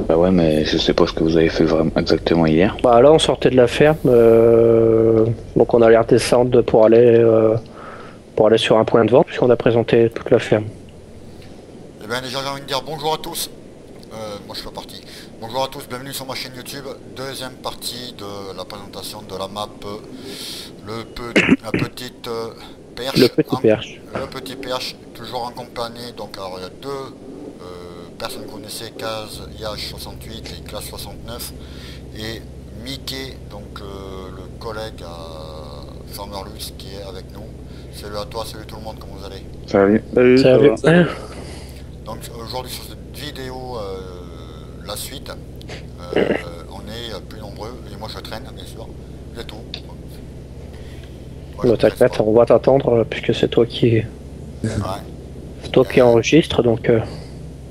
Bah ouais, mais je sais pas ce que vous avez fait vraiment exactement hier. Bah là, on sortait de la ferme, donc on allait redescendre pour aller sur un point de vente, puisqu'on a présenté toute la ferme. Eh bien déjà j'ai envie de dire bonjour à tous. Moi je suis parti. Bonjour à tous, bienvenue sur ma chaîne YouTube. Deuxième partie de la présentation de la map la petite perche. Le petit perche. Le petit perche, toujours en compagnie. Donc alors il y a deux personnes que vous connaissez, Kaz, IH68 et Classe 69. Et Mickey, donc le collègue à Farmerlux qui est avec nous. Salut à toi, salut tout le monde, comment vous allez? Salut. Salut. Donc aujourd'hui sur cette vidéo, la suite, on est plus nombreux, et moi je traîne bien sûr, c'est tout. Ouais, t'inquiète, on va t'attendre, puisque c'est toi qui enregistre, donc...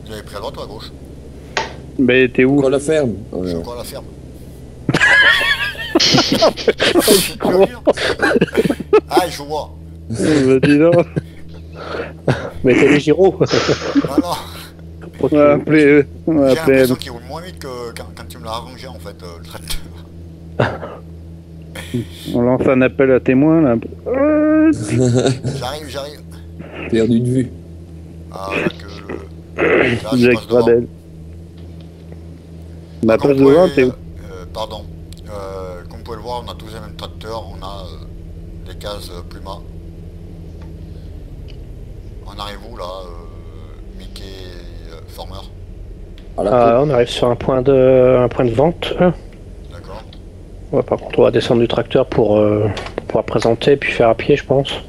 Vous avez pris à droite ou à gauche? Mais t'es où? Encore la ferme. Je suis encore à la ferme. Ah, je vois. Bah, dis donc. Mettez les gyros. Non, non. On va appeler. J'ai l'impression qu'il roule moins vite que quand tu me l'as arrangé en fait, le tracteur. On lance un appel à témoins là. J'arrive. Perdu de vue. Ah, que le... Là, je Jack passe devant. Bradel. Bah, Comme passe vous pouvez, devant, t'es où? pardon. Comme vous pouvez le voir, on a tous les mêmes tracteurs, on a des cases Puma. On arrive où là, Mickey et Farmer? On arrive sur un point de vente. D'accord. Ouais, par contre, on va descendre du tracteur pour pouvoir présenter, puis faire à pied, je pense. Ouais,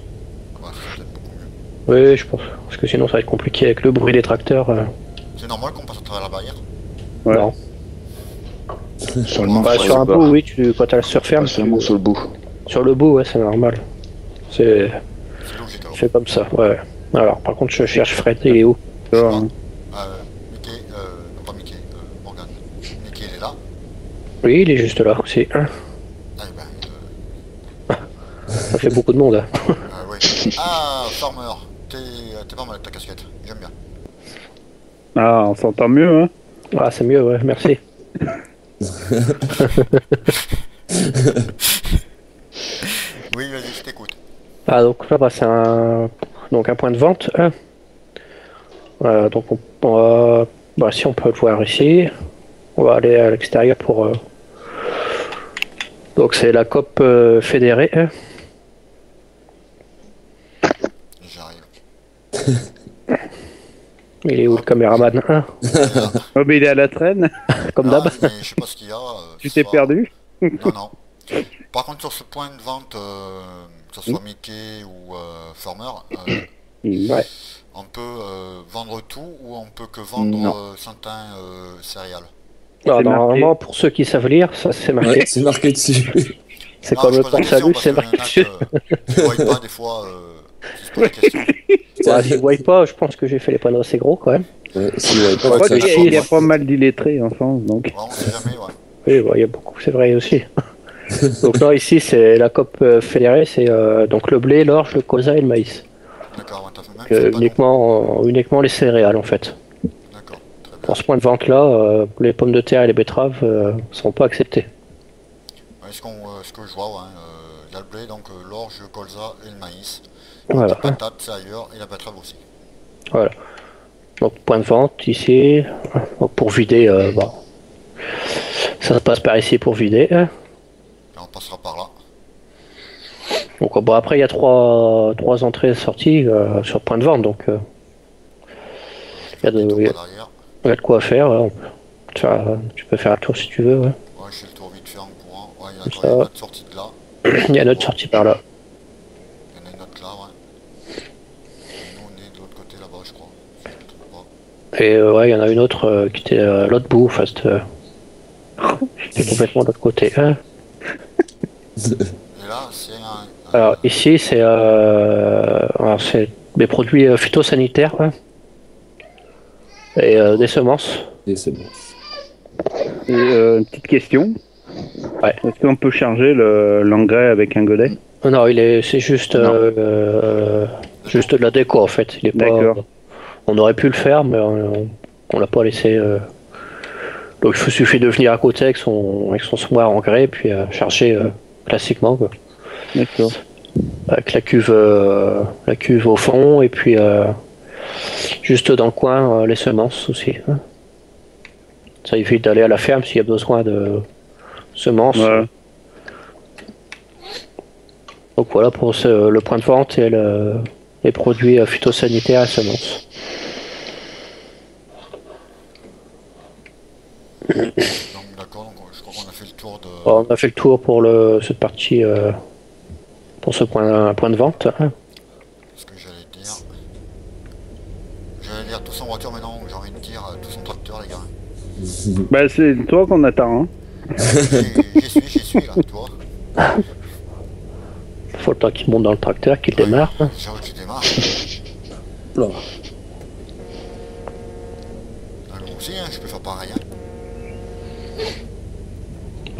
c'est peut-être beaucoup mieux. Oui, je pense. Parce que sinon, ça va être compliqué avec le bruit des tracteurs. C'est normal qu'on passe à travers la barrière? Ouais. Non. Seulement Bah, sur un bout, oui, quand t'as la surferme. Seulement sur le bout. Sur le bout, ouais, c'est normal. C'est C'est logique alors. comme ça, ouais. Alors, par contre, je cherche Fred, il est où? Alors, hein. Mickey, non pas Mickey, Morgan. Mickey il est là. Oui, il est juste là aussi. Ah, ben, Ça fait beaucoup de monde. ouais. Ah, Farmer, t'es pas mal avec ta casquette, j'aime bien. Ah, on s'entend mieux, hein? Ah, c'est mieux, ouais, merci. Oui, vas-y, je t'écoute. Ah, donc là, bah, c'est un point de vente. Donc, bah, si on peut le voir ici, on va aller à l'extérieur pour. Donc, c'est la COP fédérée. J'arrive. Il est où le caméraman? Oh, mais il est à la traîne. Comme d'hab. Mais je sais pas ce qu'il y a. Tu t'es perdu? Non, non. Par contre, sur ce point de vente, que ce soit Mickey ou Farmer, Ouais. on peut vendre tout ou on peut que vendre certains céréales? Alors, C'est normalement, marqué. pour ceux qui savent lire, ça c'est marqué. Ouais, c'est marqué dessus. C'est Non, comme je le pose la temps question salut, parce c'est que marqué y en a dessus. qui voient pas des fois qui se posent la question. Ouais, si vous voyez pas, je pense que j'ai fait les panneaux assez gros quand même. Ouais, si, ouais, Je pas crois que ça qu'il y a change. pas mal d'illettrés en France, donc. Ouais, on sait jamais, ouais. Oui, bah, il y a beaucoup, c'est vrai aussi. Donc là, ici, c'est la COP fédérée, c'est donc le blé, l'orge, le colza et le maïs. D'accord, ouais, t'as fait même fait pas Uniquement les céréales en fait. D'accord, très bien. Pour ce point de vente là, les pommes de terre et les betteraves sont pas acceptées. Ouais, ce que je vois, ouais, il y a le blé, donc l'orge, le colza et le maïs. Voilà. La patate, c'est ailleurs, et la betterave aussi. Voilà. Donc point de vente ici. Donc, pour vider, bah, ça passe par ici pour vider. Et on passera par là. Donc bon, après il y a trois entrées et sorties sur point de vente, donc il y a Et tout de par derrière. quoi faire. Ouais. Tu peux faire un tour si tu veux. Ouais. Ouais, je fais le tour vite fait en courant. Ouais, il y a Ça. une autre sortie de là. Il y a une autre sortie par là. Il y en a une autre là, ouais. Et nous, on est de l'autre côté là-bas, je crois. Si je me trompe pas. Et ouais, il y en a une autre qui était à l'autre bout, enfin c'était complètement de l'autre côté. Et là, c'est un... Alors ici c'est des produits phytosanitaires et des semences. Et c'est bon. Et, une petite question. Ouais. Est-ce qu'on peut charger l'engrais avec un godet? Non, c'est juste juste de la déco en fait. Il est pas. D'accord. On aurait pu le faire, mais on l'a pas laissé Donc il suffit de venir à côté avec son semoir engrais et puis charger classiquement, quoi. D'accord. Avec la cuve au fond et puis juste dans le coin les semences aussi. Hein. Ça évite d'aller à la ferme s'il y a besoin de semences. Ouais. Donc voilà pour le point de vente et les produits phytosanitaires et semences. Donc d'accord, donc, je crois qu'on a fait le tour de... Alors, on a fait le tour pour cette partie, pour ce point de vente. Hein. Ce que j'allais dire. J'allais dire tout son voiture, mais non, j'ai envie de dire tout son tracteur, les gars. Bah, c'est toi qu'on attend, hein. J'y suis là, tu vois. Faut le temps qu'il monte dans le tracteur, qu'il démarre. Hein. J'ai envie que tu démarres. Là. Moi aussi, hein, je peux faire pareil. Hein.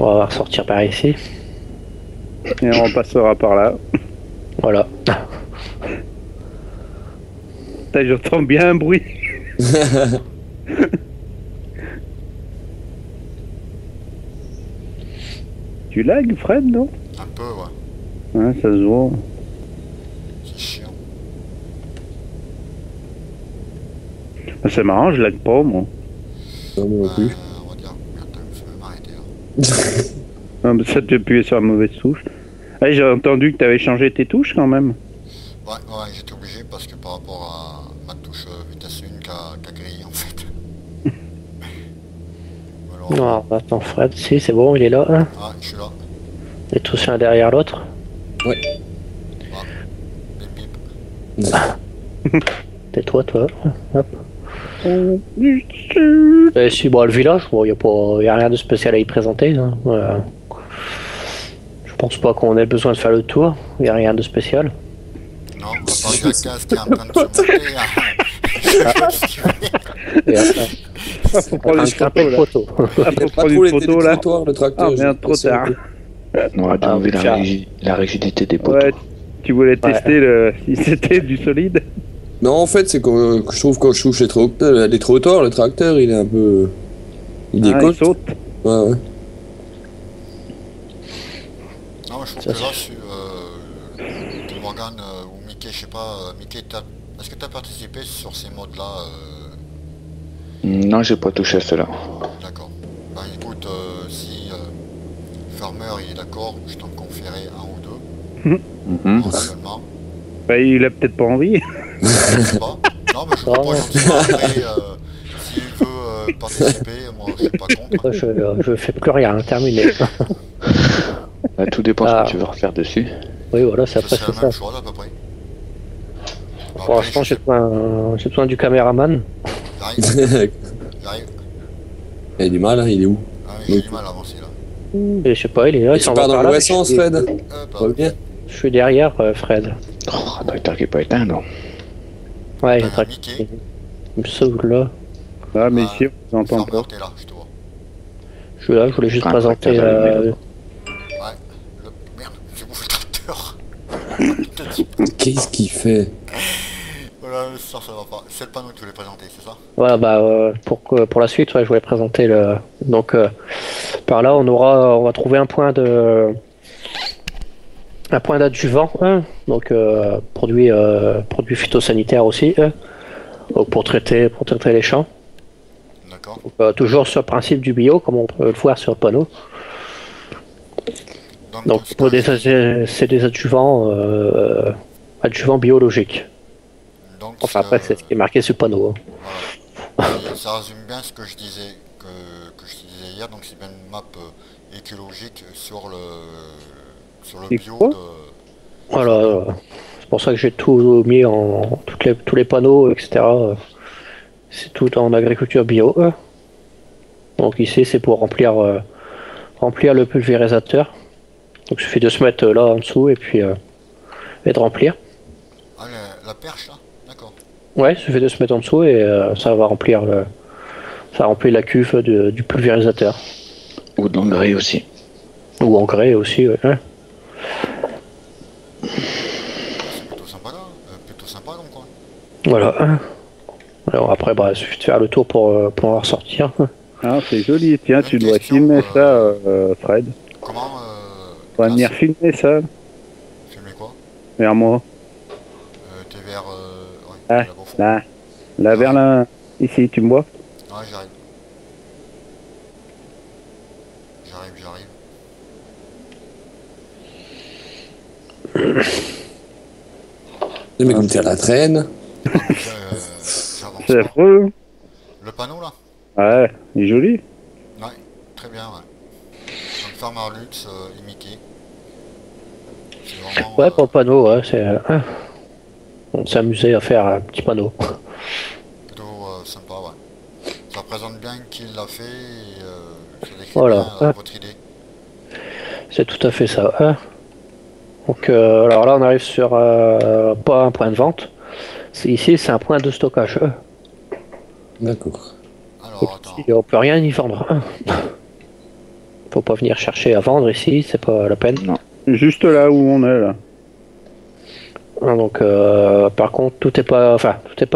On va ressortir par ici. Et on passera par là. Voilà. Putain, j'entends bien un bruit. Tu lags, Fred, non? Un peu, ouais. Ouais, ça se voit. C'est chiant. Bah, c'est marrant, je lag pas, moi. Non, moi non plus. On va dire, merde, je vais m'arrêter là. Ah, bah, ça, tu as appuyé sur la mauvaise touche. Ah, j'ai entendu que tu avais changé tes touches quand même. Ouais, j'étais obligé parce que par rapport à ma touche vitesse 1 qui a grillé en fait. Alors, Non, attends, Fred, si, c'est bon, il est là. Hein. ah, je suis là. Et tous l'un derrière l'autre. Ouais. Bip bip. Tais-toi, toi. Hop. Et si, bon, le village, bon, y a rien de spécial à y présenter. Hein. Je pense pas qu'on ait besoin de faire le tour. Il n'y a rien de spécial. Non, on va parler de la case qui est en train de se monter. Et après, Faut prendre une grimper le photo, là. poteau. Ah, Il faut a pas prendre trop une les photo, là. trottoirs, le tracteur. Ah, merde, trop tard. On a dû enlever tiens. la rigidité des poteaux. Ouais, tu voulais tester si c'était du solide? Non, en fait, c'est que je trouve quand je touche les trottoirs, le tracteur, il est un peu... Il Ah, il décolle. saute. Ouais, ouais. Non, mais je trouve Ça, que là, sur Morgan ou Mickey, je sais pas, Mickey, est-ce que tu as participé sur ces modes-là Non, j'ai pas touché à cela. D'accord. Ben écoute, si Farmer il est d'accord, je t'en confierai un ou deux, Mhm. éventuellement. Bah, il a peut-être pas envie. Je sais pas. Non, mais je Oh. propose gentiment après, s'il veut participer, moi je suis pas contre. Je fais plus rien, terminé. Bah, tout dépend de Ah. ce que tu veux refaire dessus. Oui, voilà, c'est Ça après c'est c'est la ça. même chose à peu près. Pour l'instant, j'ai besoin du caméraman. J'arrive, j'arrive. Il a du mal, hein, il est où? Ah, oui, j'ai du mal à avancer là. Et je sais pas, il est là, il Tu s'en pars va dans par le là. mauvais sens, Fred? Hop, Reviens. Je suis derrière, Fred. Oh, un tracteur qui est pas éteint, non. Ouais, il Ah, est Mickey. il me sauve là. Ah, mais Ah, si, on vous entend Farmer, pas. t'es là, je te vois. Je suis là, je voulais juste Ah, présenter. tracteur allumé, là. Ouais, merde, j'ai bouffé le tracteur. Putain, Qu'est-ce qu'il fait? voilà, ça va pas. C'est le panneau que tu voulais présenter, c'est ça? Ouais, bah, pour la suite, ouais, je voulais présenter le. Donc, par là, on va trouver un point d'adjuvant, hein, donc produit phytosanitaire aussi, hein, donc pour traiter les champs. D'accord. Donc, toujours sur le principe du bio, comme on peut le voir sur le panneau. Donc, c'est des adjuvants biologiques. Donc, Enfin, après, c'est ce qui est marqué sur le panneau. Hein. voilà. Et ça résume bien ce que je disais, que je te disais hier, donc c'est bien une map écologique sur le Et bio quoi de... Voilà, c'est pour ça que j'ai tout mis tous les panneaux, etc. C'est tout en agriculture bio. Donc ici, c'est pour remplir le pulvérisateur. Donc il suffit de se mettre là en dessous et puis et de remplir. Ah, la perche là? D'accord. Ouais, il suffit de se mettre en dessous et ça va remplir la cuve du pulvérisateur. Ou de l'engrais aussi. Ou engrais aussi, ouais. C'est plutôt sympa là, plutôt sympa donc quoi. Voilà. Alors après, bah, il suffit de faire le tour pour en ressortir. Ah, c'est joli. Tiens, tu Une dois question, filmer ça, Fred. Comment Tu vas venir Glace, filmer ça filmer quoi vers moi. T'es vers... ouais, Ah, là-bas au fond. là, vers là. Ici, tu me vois? Ouais, j'arrive. J'arrive. Mais comme t'es à la traîne. J'avance C'est pas. affreux. Le panneau là? Ouais, il est joli. Ouais, très bien, ouais. Donc Farmer Lutz et Mickey. C'est vraiment... Ouais, pour le panneau, ouais, c'est. On s'est amusé à faire un petit panneau. plutôt sympa, ouais. Ça représente bien qui l'a fait et ça décrit Voilà. bien votre idée. C'est tout à fait ça. Donc, alors là, on arrive sur pas un point de vente. Ici, c'est un point de stockage. D'accord. Alors, attends. Ici, on peut rien y vendre. Faut pas venir chercher à vendre ici, c'est pas la peine. Juste là où on est, là. Donc, par contre, tout est pas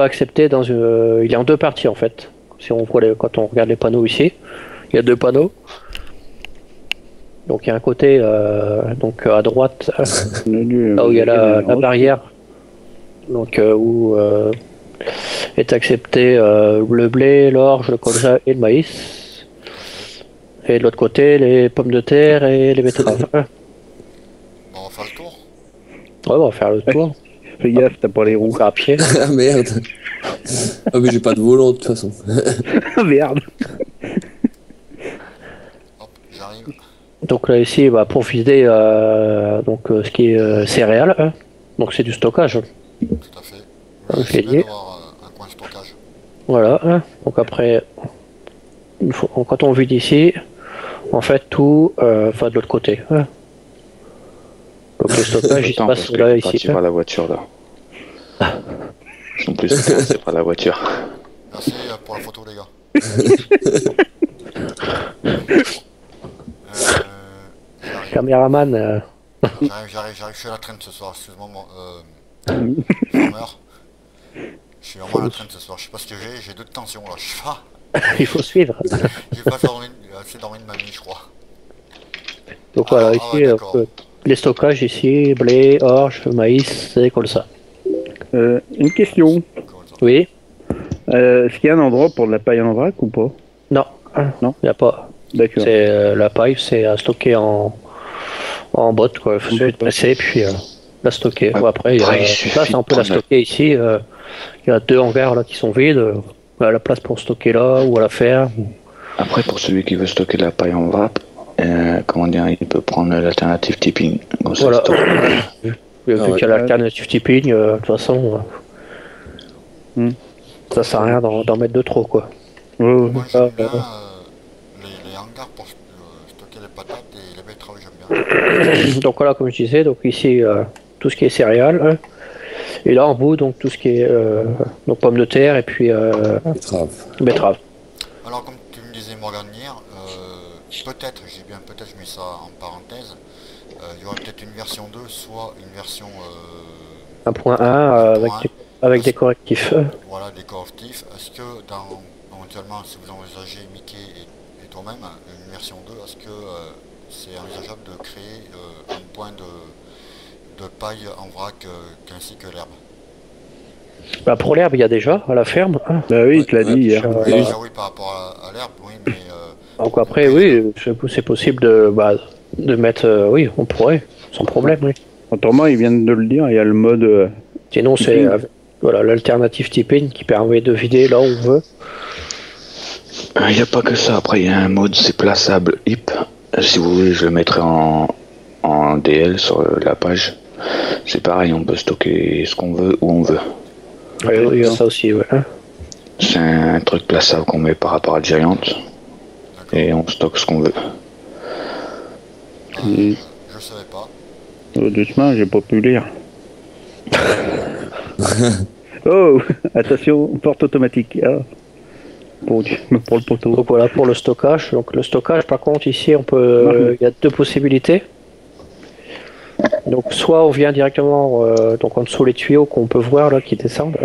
accepté dans il est en deux parties en fait. Si on voit quand on regarde les panneaux ici, il y a deux panneaux. Donc il y a un côté donc à droite là où il y a la barrière, donc où est accepté le blé, l'orge, le colza et le maïs. Et de l'autre côté les pommes de terre et les betteraves. Bon, on va faire le tour. Ouais, on va faire le tour. Fais gaffe, t'as pas les roues. On va à pied. Ah merde. Ah mais j'ai pas de volant de toute façon. Merde. Hop, j'arrive. Donc là ici, bah, pour vider donc ce qui est céréales, donc c'est du stockage. Tout à fait. Ah, Oui, c'est ok. bien d'avoir un coin stockage. Voilà. Donc après, quand on vide ici, en fait tout va de l'autre côté. Donc le stockage il se Attends, passe parce que là quand ici. tu vois la voiture là. En plus, c'est pas la voiture. Merci pour la photo, les gars. J'arrive. Caméraman, J'arrive, je suis à la traîne ce soir, excuse-moi, Farmer. Je suis vraiment à la traîne ce soir, je sais pas ce que j'ai deux de tension là, je sais pas. il faut suivre. J'ai pas assez dormi de ma nuit, je crois. Donc voilà, Ah, ici ouais, d'accord. les stockages ici, blé, orge, maïs, c'est comme ça. Une question. Comment ça Oui. Est-ce qu'il y a un endroit pour de la paille en vrac ou pas? Non. Non. Il n'y a pas. D'accord. C'est la paille, c'est à stocker en botte, quoi. Il faut se presser, puis la stocker. Bon, après, il y a Après, il la suffit place, on peut la de prendre stocker ici. Il y a deux hangars là qui sont vides. Il y a la place pour stocker là ou à la ferme. Après, pour celui qui veut stocker de la paille en vrac, comment dire, il peut prendre l'alternative tipping. Comme ça, Voilà. il stocke. Vu Ah qu'il ouais. y a l'alternative tipping, de toute façon, ça sert à rien d'en mettre de trop, quoi. Ouais. Moi j'aime bien les hangars pour stocker les patates et les betteraves, j'aime bien. Donc voilà, comme je disais, donc ici tout ce qui est céréales, et là en bout donc tout ce qui est donc pommes de terre et puis Betterave. betteraves. Alors comme tu me disais Morgan hier, peut-être, je mets ça en parenthèse, il y aurait peut-être une version 2, soit une version 1.1 1.1, avec des correctifs. voilà, des correctifs. Est-ce que éventuellement, si vous envisagez Mickey et toi-même, une version 2, est-ce que c'est envisageable de créer un point de paille en vrac ainsi que l'herbe? Bah, pour l'herbe, il y a déjà à la ferme. Bah oui, il te l'a dit hier. Ouais. Oui, déjà oui, par rapport à l'herbe, oui, mais Donc après, oui, c'est possible de mettre, oui, on pourrait, sans problème, oui. Autrement, ils viennent de le dire, il y a le mode... Sinon, c'est voilà, l'alternative tipping qui permet de vider là où on veut. Il n'y a pas que ça. Après, il y a un mode, c'est plaçable HIP. Si vous voulez, je le mettrai en DL sur la page. C'est pareil, on peut stocker ce qu'on veut, où on veut. Oui, il y a ça aussi, ouais. C'est un truc plaçable qu'on met par rapport à Giant. Et on stocke ce qu'on veut. je savais pas. Doucement, j'ai pas pu lire. Oh, attention, porte automatique. Ah. Pour le poteau. Donc voilà pour le stockage. Donc le stockage, par contre, ici, on peut, il y a deux possibilités. Donc soit on vient directement donc en dessous les tuyaux qu'on peut voir là qui descendent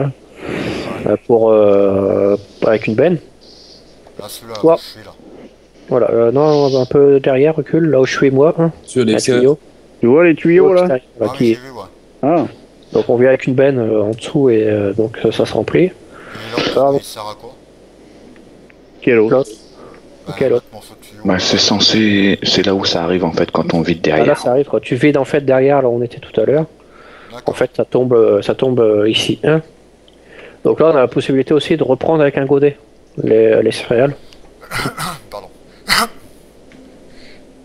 pour avec une benne. Là, celui-là, Ouais. je suis là. Voilà, non, un peu derrière, recule, là où je suis moi. Hein. Sur Un les tuyau. Tu vois les tuyaux là? Voilà, Ah oui, qui- j'ai vu, ouais. Ah, Donc on vient avec une benne en dessous et donc ça se remplit. Et l'autre, Pardon. il sert à quoi? quel autre? L'autre. Ok, l'autre. L'autre morceau de tuyau. Bah, c'est censé. C'est là où ça arrive en fait quand on vide Ah, là derrière. ça arrive quand tu vides en fait derrière là où on était tout à l'heure. En D'accord. fait ça tombe ici. Hein. Donc là on a la possibilité aussi de reprendre avec un godet les céréales. Pardon.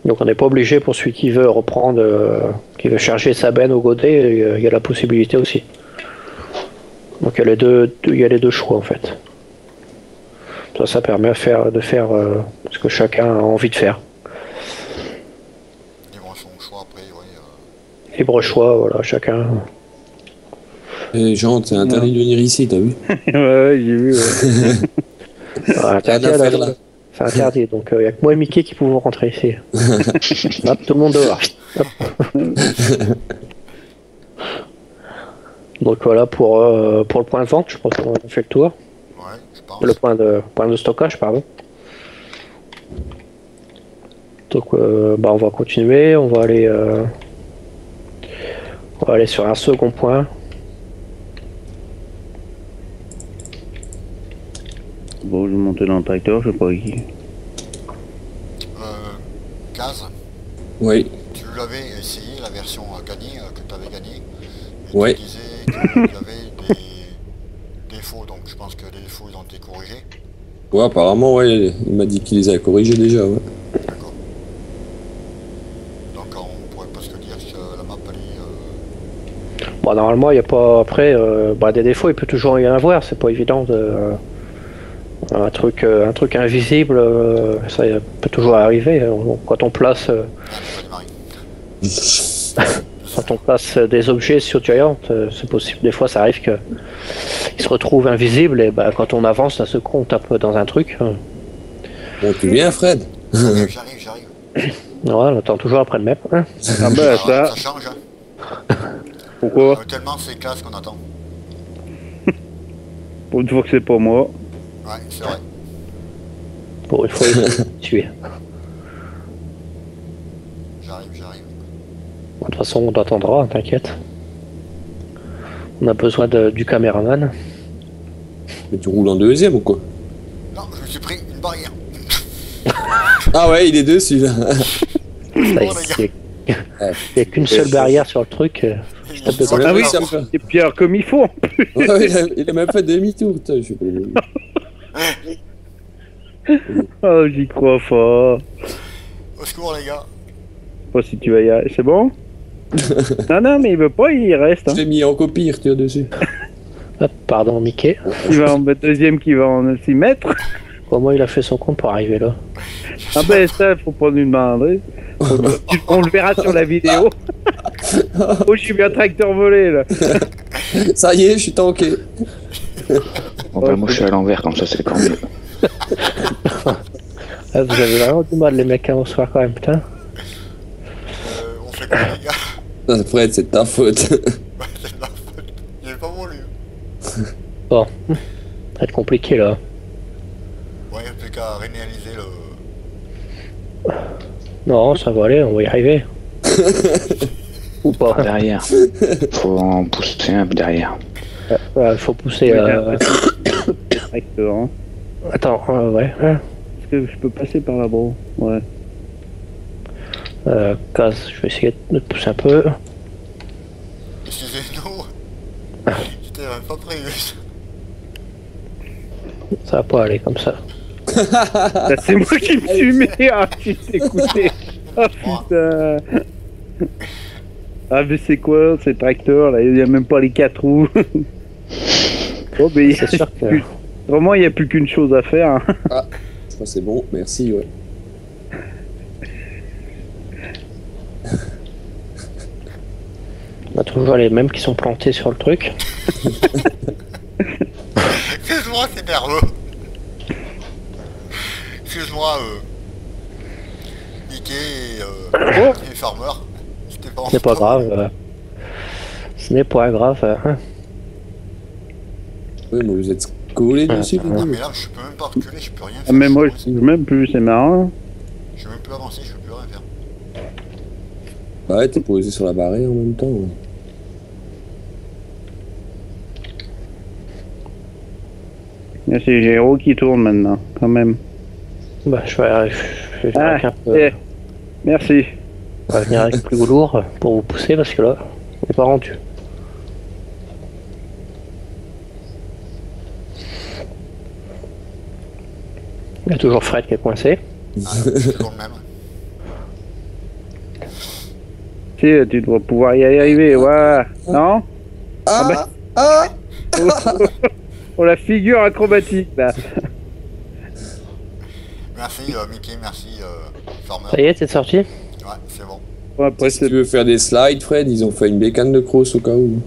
Donc on n'est pas obligé pour celui qui veut reprendre, qui veut charger sa benne au godet, il y a la possibilité aussi. Donc il y a les deux choix en fait. Ça permet de faire ce que chacun a envie de faire. Libre son choix après, oui. Libre choix, voilà, chacun. Et Jean, c'est interdit de venir ici, t'as vu? Ouais, j'ai vu. Ouais. Interdit, Rien à faire, là. c'est interdit, donc il n'y a que moi et Mickey qui pouvons rentrer ici. Hop, tout le monde dehors. Hop. Donc voilà pour le point de vente, je pense qu'on a fait le tour. Ouais, je pense. Le point de stockage, pardon. Donc on va continuer, on va aller sur un second point. Bon, je vais monter dans le tracteur, je sais pas qui. Kaz, Oui. tu l'avais essayé, la version gagnée, que tu avais gagnée. Et Ouais. tu disais qu'il y avait des défauts, donc je pense que les défauts ils ont été corrigés. Ouais, apparemment, ouais, il m'a dit qu'il les a corrigés déjà, ouais. D'accord. Donc on pourrait presque dire que la map elle est... Bon, normalement, il n'y a pas. Après, des défauts, il peut toujours y en avoir. C'est pas évident de. Un truc invisible, ça peut toujours arriver. Quand on place, quand on place des objets sur Giant, c'est possible. Des fois, ça arrive que ils se retrouvent invisibles et quand on avance, d'un seul coup, on tape dans un truc. Bon, tu viens, Fred? J'arrive. Ouais, on attend toujours après le map. Hein. Ah bah Ça ça, change, hein. pourquoi? Tellement c'est classe qu'on attend. Pour une fois que c'est pas moi. Ouais, c'est vrai. Pour une fois, il faut tuer. J'arrive. De toute façon, on t'attendra, t'inquiète. On a besoin du caméraman. Mais tu roules en deuxième ou quoi? Non, je me suis pris une barrière. Ah ouais, il est dessus, là. Là, il n'y a qu'une seule barrière sur le truc. Je tape dedans. Ah oui, Ah, ça me fait... Et puis alors, comme il faut. Ouais, il a même fait demi-tour, putain, je sais pas. Oh, j'y crois pas. Au secours les gars. Pas si tu vas y aller. C'est bon? Non, mais il veut pas, il reste. Je Hein. l'ai mis en copie, retire dessus. Hop, pardon, Mickey. Il va en mettre deuxième qui va en 6 mètres. Comment il a fait son compte pour arriver là? Ah ben ça, faut pas nous demander. On le verra sur la vidéo. Oh, je suis bien tracteur volé là. Ça y est, je suis tanké. Bon, bah, moi je suis à l'envers, comme ça c'est quand mieux. Ah, vous avez vraiment du mal, les mecs, à bonsoir quand même, putain. On fait quoi les gars? Ça, Fred, c'est de ta faute. Ouais, c'est de la faute. Il est pas voulu. Bon, ça va être compliqué là. Ouais, il n'y a plus qu'à réaliser le... Non, ça va aller, on va y arriver. Ou pas. Derrière. Faut en pousser un peu derrière. Il faut pousser. Tracteur, hein. Attends, ouais. Est-ce que je peux passer par là, bro? Ouais. Casse, je vais essayer de te pousser un peu. Excusez-nous. J'étais même pas prévu. Ça va pas aller comme ça. Là, c'est moi qui me suis mis. Ah, tu t'es écouté. Ah putain. Ah, mais c'est quoi ces tracteurs là? Il n'y a même pas les 4 roues. Oh, mais C'est sûr que. vraiment, il n'y a plus qu'une chose à faire. Hein. Ah, je crois que c'est bon, merci, ouais. On a toujours les mêmes qui sont plantés sur le truc. Excuse-moi, c'est nerveux. Excuse-moi, Mickey et Farmer. C'était pas Ce n'est pas grave. Ce n'est pas grave. Hein. Oui, mais vous êtes Coller dessus. Ah, mais là, je peux même pas reculer, je peux rien faire. Ah, mais moi, je je bouge même plus, c'est marrant. peux même plus avancer, je peux plus rien faire. Bah ouais, t'es posé sur la barrière en même temps. Ouais. Là, c'est Géro qui tourne maintenant, quand même. Bah, je vais avec Ah, un peu. merci. On va venir avec plus lourd pour vous pousser parce que là, on n'est pas rendu. Il y a toujours Fred qui est coincé. Ah, c'est toujours le même. Tu sais, tu dois pouvoir y arriver, ouais. Non? Ah, ah, Oh, la figure acrobatique, là. Merci Mickey, merci Farmer. Ça y est, t'es sorti? Ouais, c'est bon. Bon, après, Si tu veux faire des slides, Fred, ils ont fait une bécane de cross au cas où.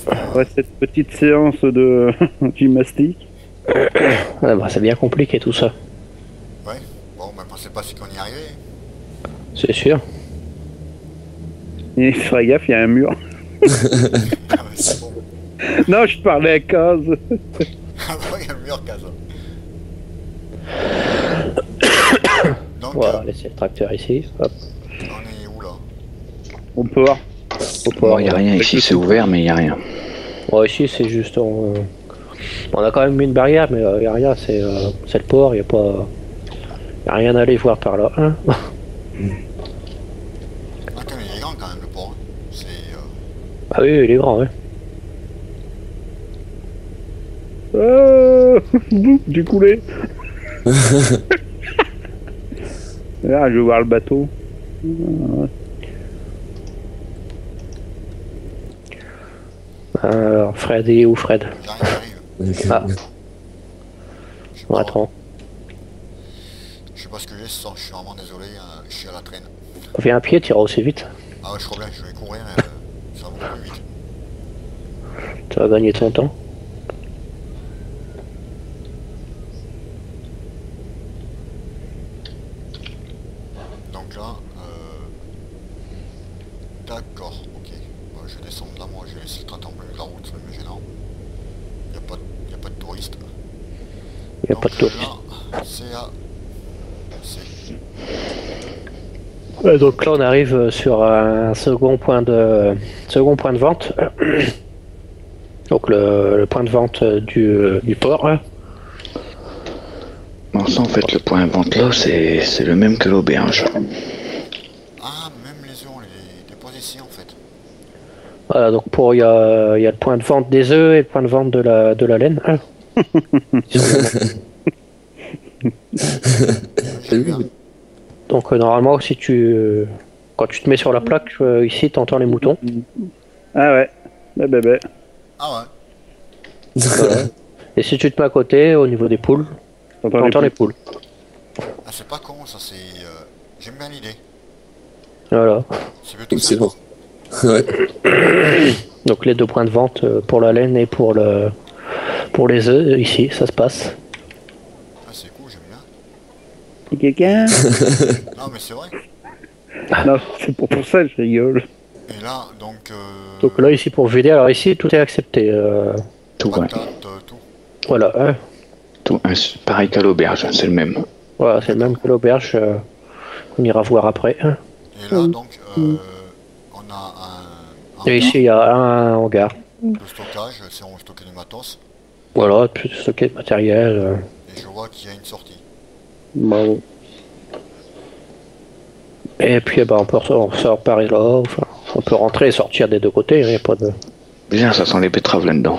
après cette petite séance de gymnastique. Ah bah, c'est bien compliqué tout ça. Ouais, bon, ben, je pensais pas si qu'on y arrivait. C'est sûr. Et fais gaffe, il y a un mur. Ah, ouais, c'est bon. Non, je parlais à case. Ah, bah, il y a le mur, Casa. Donc, On va laisser le tracteur ici. Hop. on est où là? On peut voir. Bon, il n'y a rien ici, c'est ouvert, mais il n'y a rien. Bon, ici, c'est juste. On a quand même mis une barrière, mais il n'y a rien. C'est le port, il n'y a pas. Y a rien à aller voir par là. Hein. Attends, mais il est grand quand même le port. Hein. C'est. Ah oui, il est grand, ouais. Oh, du coulé. Là, je vais voir le bateau. Alors, Fred, il est où, Fred? J'arrive. Ah, Je sais on pas, attend. je sais pas ce que j'ai ce soir, je suis vraiment désolé, je suis à la traîne. Viens à pied, tu iras aussi vite. Ah ouais, je crois bien, je vais courir, mais ça va beaucoup plus vite. Tu vas gagner ton temps. Donc là, d'accord, ok. Je vais descendre là, moi je vais laisser le tracteur en plein milieu de la route, c'est même gênant. Il n'y a pas de touristes. Il n'y a pas de touriste. Là, c'est à... C'est... Donc là, on arrive sur un second point de vente. Donc le point de vente du port. Hein. Bon, ça, en fait, le point de vente là, c'est le même que l'auberge. Ah, même les œufs, on les dépose ici en fait. Voilà, donc il y a le point de vente des œufs et le point de vente de la laine. Hein. J'ai vu, hein. Donc normalement, si quand tu te mets sur la plaque, ici, tu entends les moutons. Ah ouais. Bah. Ah ouais. Voilà. Et si tu te mets à côté, au niveau des poules, tu entends les poules. Ah, c'est pas con ça, c'est... J'aime bien l'idée. Voilà. C'est plutôt Excellent. sympa. Ouais. Donc les deux points de vente pour la laine et pour les œufs, ici, ça se passe. Ah, c'est cool, j'aime bien. C'est quelqu'un? Non, mais c'est vrai. Non, c'est pour ça que je rigole. Et là, donc... Donc là, ici, pour vider, alors ici, tout est accepté. Tout, ouais. patate, tout. Voilà. Hein. Tout, pareil qu'à l'auberge, c'est le même. Voilà, c'est le même que l'auberge qu'on ira voir après. Hein. Et là, donc, on a un Et ici, il y a un hangar. de stockage, c'est on stocke du matos. Voilà, plus stocker de matériel. Et je vois qu'il y a une sortie. Bon. Et puis, on sort par là. Enfin, on peut rentrer et sortir des deux côtés. Il n'y a pas de... Bien, ça sent les betteraves là-dedans.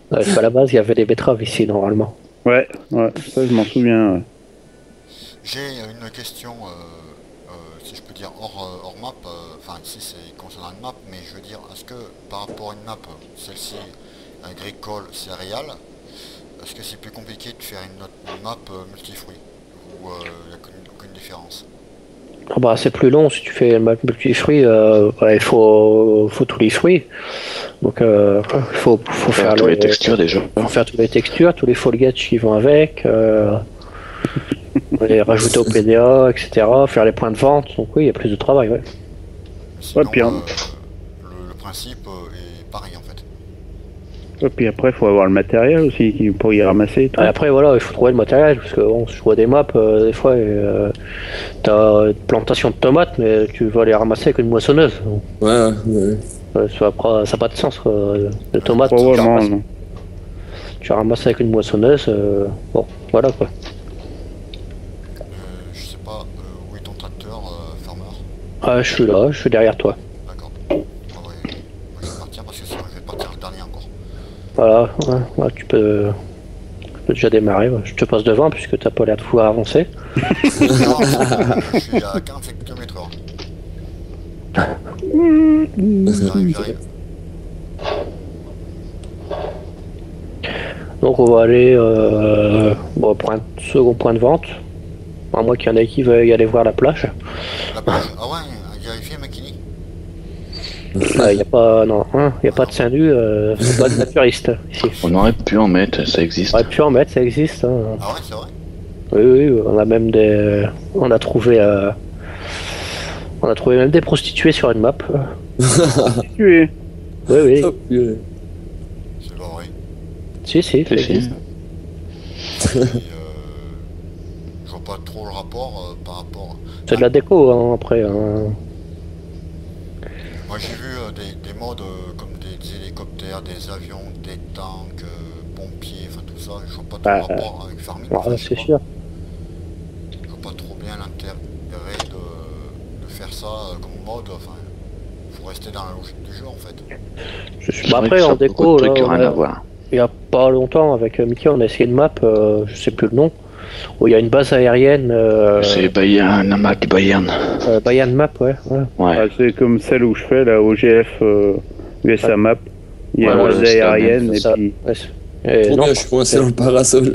Parce qu'à la base, il y avait des betteraves ici, normalement. Ouais, ça je m'en souviens. Ouais. J'ai une question, si je peux dire, hors map, enfin ici c'est concernant une map, mais je veux dire, est-ce que par rapport à une map, celle-ci agricole, céréales, est-ce que c'est plus compliqué de faire une autre map multifruits? Ou il n'y a aucune différence? Ah bah, c'est plus long si tu fais le multifruit, il faut tous les fruits. Donc il faut faire toutes les textures déjà. Faut faire toutes les textures, tous les foliages qui vont avec, les rajouter au PDA, etc. Faire les points de vente. Donc oui, il y a plus de travail. Ouais. Sinon, puis, le principe est pareil en fait. Et puis après, il faut avoir le matériel aussi pour y ramasser et tout. Et après, voilà, il faut trouver le matériel, parce que bon, je vois des maps, des fois, t'as une plantation de tomates, mais tu vas les ramasser avec une moissonneuse. Ouais. Ça n'a pas de sens, quoi. Les tomates, Probablement, non. tu ramasses avec une moissonneuse, bon, voilà quoi. Je sais pas où est ton tracteur, farmer. Ah, je suis là, je suis derrière toi. D'accord. Ah ouais. Moi, je vais partir parce que sinon je vais partir le dernier encore. Voilà, ouais, tu peux déjà démarrer. Ouais. Je te passe devant puisque t'as pas l'air de pouvoir avancer. Non, je suis à 45 km/h. J'arrive. Donc on va aller bon, pour un second point de vente. À moins qu'il y en ait qui veuillent y aller voir la plage. La plage. Ah ouais, à vérifier, Makini. Il n'y a pas, non, y a pas de seins-nus, c'est pas de naturiste ici. On aurait pu en mettre, ça existe. On aurait pu en mettre, ça existe. Hein. Ah ouais, c'est vrai. Oui, on a même on a trouvé même des prostituées sur une map. Tu es. Oui. Oh, purée. C'est pas vrai. Si, ça Si. existe. Et, je vois pas trop le rapport par rapport. C'est de la déco, hein, après. Hein. Moi j'ai vu des modes comme des hélicoptères, des avions, des tanks, pompiers, enfin tout ça. Je vois pas trop le rapport avec farming. Enfin, je sais C'est pas. sûr. Je vois pas trop bien l'intérêt de faire ça comme mode. Enfin, faut rester dans la logique du jeu en fait. Bah, après, en déco, trucs qui ont rien à là, voir. il y a pas longtemps, avec Mickey, on a essayé une map, je sais plus le nom, où il y a une base aérienne. C'est Bayern, Namak, Bayern. Bayern Map, ouais. Ouais. Ah, c'est comme celle où je fais, la OGF USA Map. Il y a Ouais, une ouais, base c'est aérienne C'est et ça. puis... Ouais, et Trop non, bien, je suis coincé dans le parasol.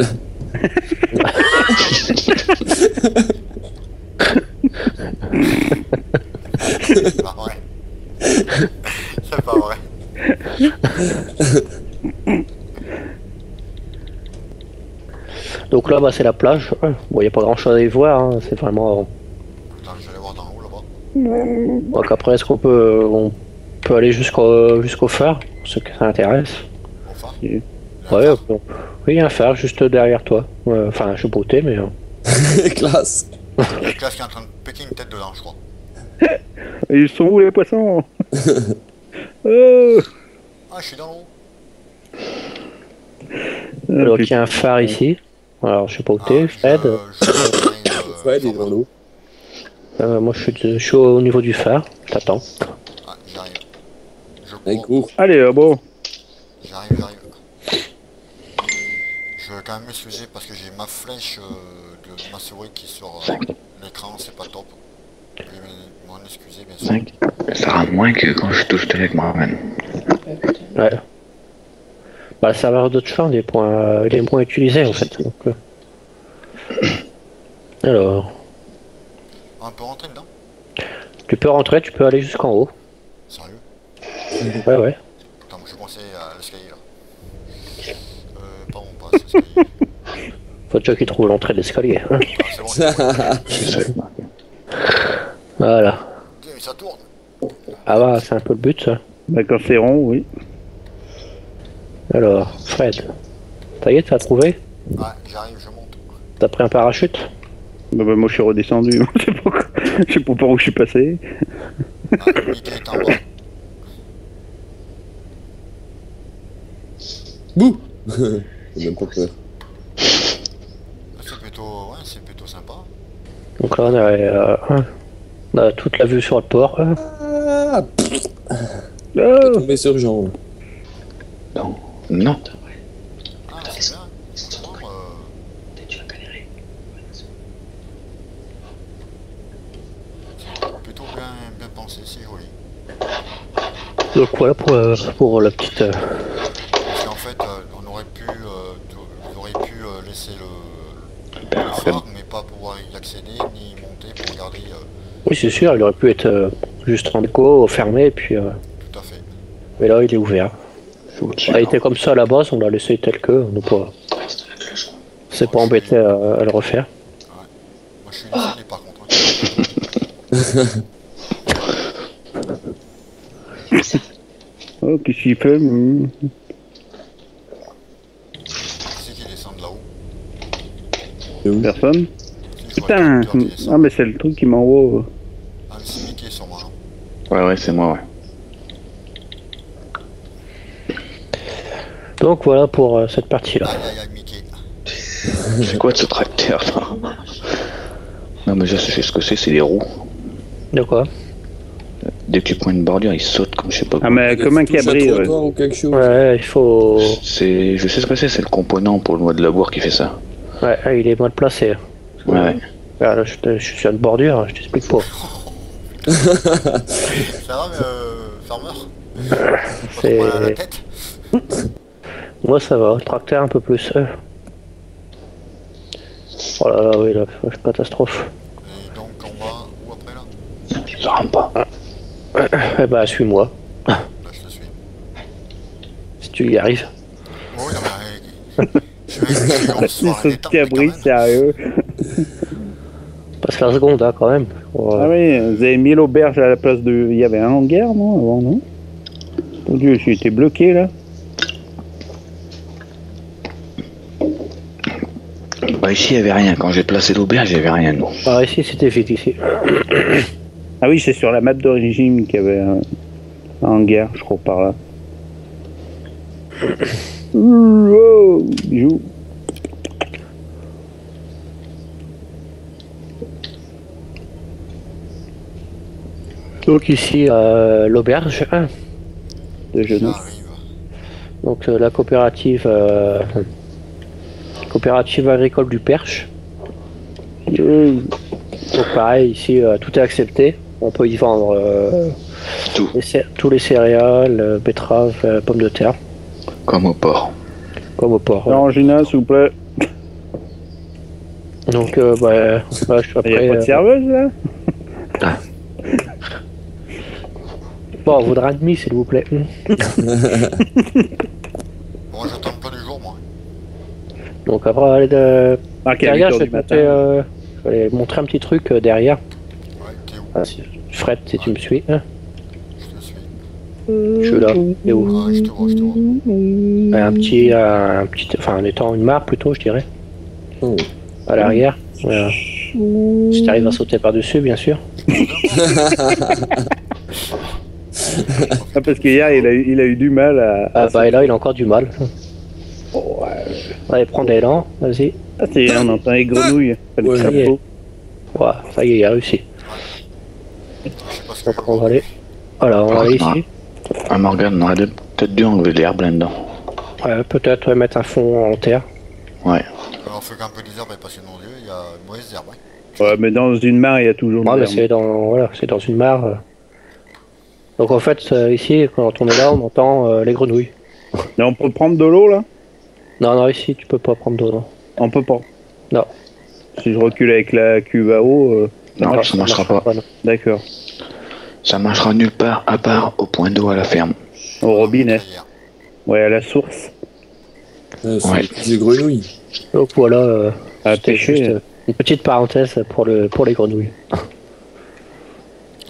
C'est pas vrai. C'est pas vrai. donc là, bah, c'est la plage. Ouais. Bon, il n'y a pas grand chose à y voir, hein. C'est vraiment. Attends, j'allais voir d'en haut là-bas. Donc après, est-ce on peut aller jusqu'au phare, pour ceux que ça intéresse. Au phare. Oui. Ouais, bon. Oui, il y a un phare juste derrière toi. Enfin, je suis brouté, mais. Classe. Il y a Classe qui est en train de péter une tête dedans, je crois. Et ils sont où les poissons? Oh. Ah, je suis dans l'eau. Donc il y a un phare ici. Alors, je sais pas où t'es, Fred. Fred, il est dans l'eau. Moi, je suis au niveau du phare. Je t'attends. Ah, j'arrive. Je Allez, cours. cours. Allez, bon. J'arrive. Je vais quand même m'excuser parce que j'ai ma flèche de ma souris qui est sur l'écran, c'est pas top. Je vais m'en excuser bien sûr. 5. Ça rend moins que quand je touche avec moi-même. Ouais. Bah, le serveur de Tchouan, il est moins utilisé en fait. Donc, alors, Ah, on peut rentrer dedans? tu peux rentrer, tu peux aller jusqu'en haut. Sérieux? Ouais. Attends, je vais commencer à l'escalier là. Pas on passe l'escalier. Faut déjà qu'il trouve l'entrée de l'escalier. Hein. Ah, c'est bon. Je suis seul. Voilà. Tiens, mais ça tourne. Ah bah, c'est un peu le but ça. Bah, quand c'est rond, oui. Alors, Fred, ça y est, t'as trouvé? Ouais, j'arrive, je monte. T'as pris un parachute? Bah, moi, je suis redescendu. Je sais pas par où je suis passé. Ah, Mickey est en bas. Bouh. J'ai même pas peur. C'est plutôt sympa. Donc là, on a toute la vue sur le port. Ah, Oh. tombé sur Jean. Non. Ah, c'est bien. Franchement, c'est plutôt bien pensé, c'est joli. Donc voilà pour la petite. Parce qu'en fait, on aurait pu, laisser le phare, mais pas pouvoir y accéder, ni monter pour regarder. Oui, c'est sûr, il aurait pu être juste en déco, fermé, et puis. Tout à fait. Mais là, il est ouvert. Ça a été comme ça à la base, on l'a laissé tel que. On s'est pas embêté à le refaire. Ouais. Moi, je suis désolé par contre. Oh, qu'est-ce qu'il fait C'est qui descend de là-haut. C'est où? Personne. Si, je vois Putain. le docteur qui descend. Ah, mais c'est le truc qui m'envoie. Ah, mais c'est Mickey sûrement. Hein. Ouais, c'est moi, ouais. Donc voilà pour cette partie-là. Aïe aïe aïe, Mickey. C'est quoi de ce tracteur là? Non, mais je sais ce que c'est les roues. De quoi? Dès que tu prends une bordure, ils sautent comme je sais pas quoi. Ah, mais comme un Touche un cabri, ouais. trottoir ou quelque chose. Ouais, il faut. Je sais ce que c'est le component pour le noix de labour qui fait ça. Ouais, il est mal placé. Ouais. Là, je suis sur une bordure, je t'explique pas. Ça va, Farmer? C'est. Pas trop mal à la tête? Moi ça va, le tracteur un peu plus. Oh là là, oui, là, catastrophe. Et donc on va où après là? Ça rentre pas. Eh bah, suis-moi, Là je te suis. si tu y arrives. Oh oui, non mais... je vais on se C'est soir ce détente, cabri, quand même. sérieux. Passe la seconde, hein, quand même. Ouais. Ah oui, vous avez mis l'auberge à la place de... Il y avait un hangar, non, avant, non? Mon Dieu, j'ai été bloqué, là. Bah ici il y avait rien. Quand j'ai placé l'auberge, il y avait rien nous. Ah, ici c'était vite, ici. Ah oui, c'est sur la map d'origine qu'il y avait un hangar, je crois, par là. Oh, bijou. Donc ici, l'auberge, hein. De genoux. J'arrive. Donc la coopérative agricole du Perche. Donc pareil, ici tout est accepté. On peut y vendre Tout. tous les céréales, betteraves, pommes de terre, Comme au port. comme au port. Non, Gina, s'il vous plaît. Donc bah, je suis Il n'y a après. pas de serveuse, là? Bon, on voudra un demi, s'il vous plaît. Bon, j'attends pas du jour, moi. Donc après, aller de... Ah, quelle derrière, heure je vais, du te matin? je vais montrer un petit truc derrière. Ouais, t'es où? Ah, Fred, si tu me suis. Hein. Je te suis. Je suis là. T'es où? Ah, je te vois, je te vois. Un petit, enfin, en étant une mare plutôt, je dirais, Oh. à l'arrière. Si tu arrives à sauter par-dessus, bien sûr. Ah, parce qu'hier, il a eu du mal à... Ah bah, et là, il a encore du mal. Allez, prends des l'élan, vas-y. Ah, on entend les grenouilles. Pas Ouais. le Ça y est. chapeau. Voilà, ça y est, il a réussi. Je sais pas ce que Donc, je on va vois. aller. Voilà, on va aller ici. Ah Morgane, on aurait peut-être dû enlever l'herbe là-dedans. Ouais, peut-être mettre un fond en terre. Ouais. Alors, faut qu'un peu des herbes, parce que mon dieu, il y a une mauvaise herbe. Hein. Ouais, mais dans une mare, il y a toujours Ouais, de mais l'herbe. c'est dans, voilà, c'est dans une mare. Donc en fait, ici, quand on est là, on entend les grenouilles. Mais on peut prendre de l'eau, là? Non, non, ici, tu peux pas prendre d'eau, non. On peut pas. Non. Si je recule avec la cuve à eau, Non, ça marchera pas. non. d'accord. Ça marchera nulle part à part au point d'eau à la ferme. Au robinet. Hier. Ouais, à la source. C'est Ouais. des grenouilles. Donc voilà, À c'était pêcher. juste une petite parenthèse pour les grenouilles.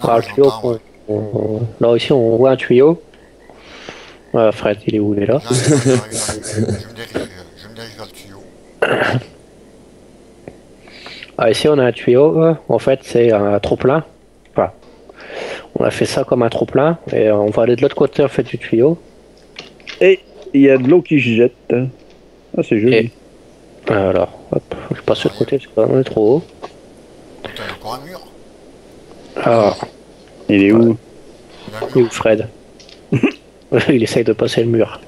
Ah, le tuyau, j'entends, ouais. là ici, on voit un tuyau. Voilà, Fred, il est où? Il est là. J'arrive. Je me dirige vers le tuyau. Ah, ici, on a un tuyau. En fait, c'est un trop-plein. Enfin, on a fait ça comme un trop-plein. Et on va aller de l'autre côté en fait, du tuyau. Et il y a de l'eau qui se jette. Ah, c'est joli. Et- Alors, hop, je passe de l'autre côté parce qu'on est trop haut. Putain, il y a encore un mur. Alors, Il est où? Il y a un il est où mur. Fred? Il essaye de passer le mur.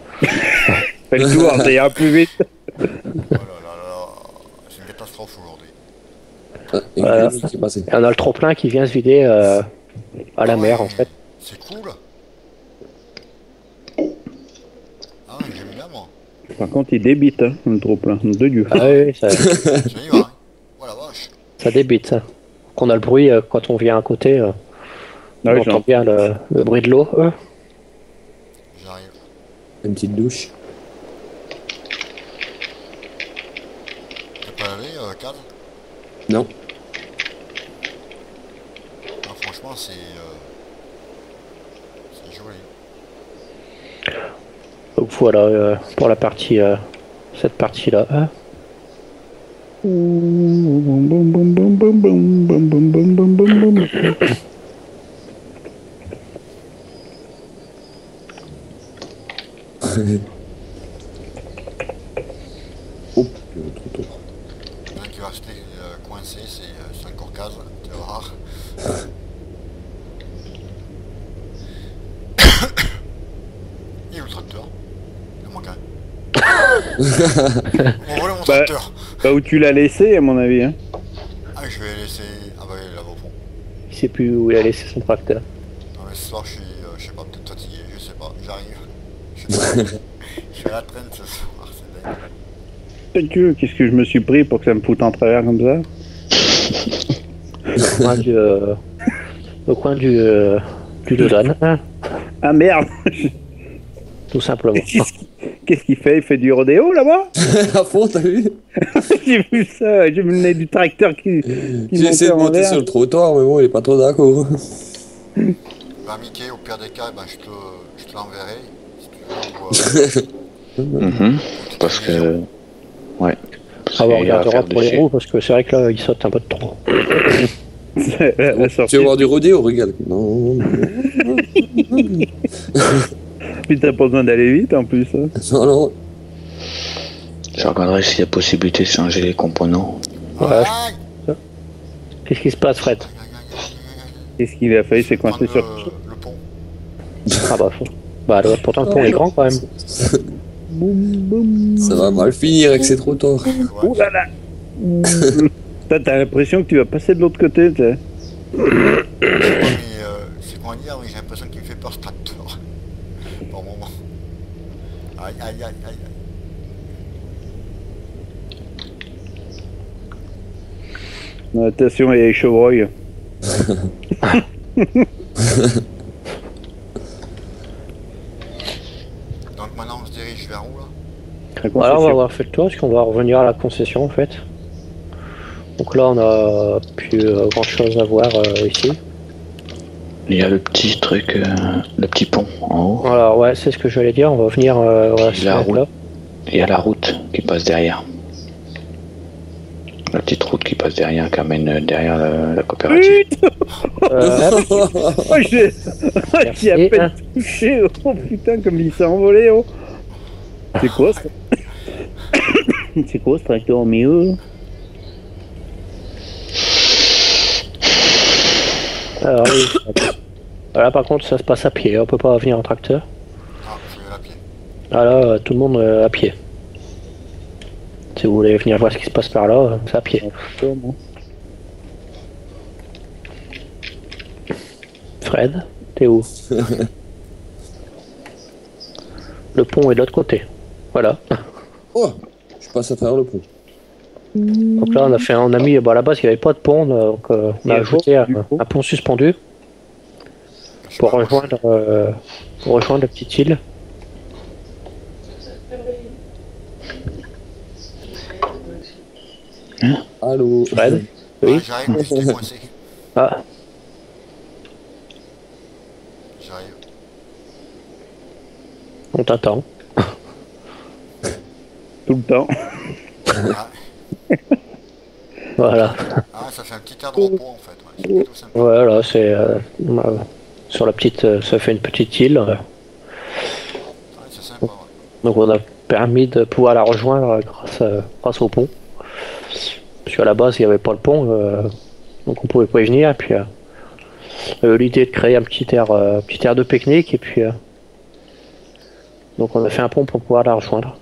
Fais le tour, ça ira plus vite. Oh là là là. C'est une catastrophe aujourd'hui. Ah, une Voilà. grenouille qui est passée. Et on a le trop-plein qui vient se vider à la Ah mer ouais, en fait. C'est cool. Ah, j'aime bien, moi. Par contre, il débite, hein, le trop plein. De Dieu. Ah oui, ça, Ça y va, hein. Voilà, vache. ça débite ça. Qu'on a le bruit quand on vient à côté. Ah On oui, entend bien le bruit de l'eau. J'arrive. Une petite douche. T'es pas lavé, Cad? Non. Ah, franchement, c'est joli. Donc voilà pour la partie, cette partie-là. Hein. Oh, trop tôt. Il y en a qui va rester coincé, c'est encore case, tu vas voir. Il est où le tracteur? Il manque un. On vole mon tracteur. Bah où tu l'as laissé à mon avis. Hein. Ah, je vais laisser. Ah bah il est là-bas au fond. Il sait plus où il a laissé son tracteur. Non mais ce soir je sais pas, peut-être fatigué, je sais pas, j'arrive. Je sais pas. Je suis à la traîne ce soir, c'est dingue. Dieu, qu'est-ce que je me suis pris pour que ça me foute en travers comme ça? Au coin du Dodan, hein, Ah merde. tout simplement. Qu'est-ce qu'il fait? Il fait du rodéo là-bas? À fond, t'as vu? J'ai vu ça, j'ai vu le nez du tracteur qui J'ai essayé de montait en monter l'air. sur le trottoir, mais bon, il est pas trop d'accord. Bah Mickey, au pire des cas, ben, je te l'enverrai. Si tu veux, Parce que. Ouais. Parce Ah bah, on qu'il y a à regardera faire pour les dessus. roues parce que c'est vrai que là il saute un peu de trop. La sortie. Tu veux voir du rodéo? Regarde. Non, Puis t'as pas besoin d'aller vite en plus. Hein. non, non. Je regarderai s'il y a possibilité de changer les composants. Ouais. Aïe. Qu'est-ce qui se passe, Fred? Qu'est-ce qu'il a fait? Il s'est coincé Prendre sur. le pont. Ah bah, bah pourtant le pont est grand quand même. Ça va mal finir avec ces trottoirs. Ouais. Oh là là. Toi, t'as l'impression que tu vas passer de l'autre côté, tu sais. Mais c'est comment dire, oui, j'ai l'impression qu'il me fait peur ce tracteur. Par moment. Aïe aïe aïe aïe aïe. Attention, il y a les chevreuils. Donc maintenant on se dirige vers où là? Très Voilà, on va concession. avoir fait le tour parce qu'on va revenir à la concession en fait. Donc là on a plus grand chose à voir ici. Il y a le petit truc, le petit pont en haut. Voilà, ouais, c'est ce que j'allais dire. On va venir voilà, se La mettre route. là. Il y a la route qui passe derrière. La petite route qui passe derrière, qui amène derrière la coopérative. Hop, Oh, j'ai à Merci, peine hein. touché. Oh putain, comme il s'est envolé. Oh. C'est quoi ça? C'est quoi ce tracteur au milieu? alors, oui. Voilà, par contre, ça se passe à pied. On peut pas venir en tracteur. Ah, je vais à pied. Ah là, tout le monde à pied. Si vous voulez venir voir ce qui se passe par là, c'est à pied. Fred, t'es où? Le pont est de l'autre côté. Voilà. Oh, je passe à travers le pont. Donc là, on a mis, bah, à la base, il n'y avait pas de pont, donc on Il y a a ajouté du pont. un pont suspendu Je sais pour pas, rejoindre la petite île. Allô? Fred, Ouais, oui. j'arrive, mais j'étais coincé. Ah, J'arrive. on t'attend. Tout le temps. Ah, Voilà. ah, ça fait un petit air de repos en fait. Ouais. C'est plutôt sympa. Voilà, c'est sur la petite, ça fait une petite île. Ouais, c'est sympa. Ouais. Donc on a permis de pouvoir la rejoindre grâce au pont. Parce qu'à la base il n'y avait pas le pont, donc on pouvait pas y venir. Et puis l'idée de créer un petit air de pique-nique et puis donc on a fait un pont pour pouvoir la rejoindre.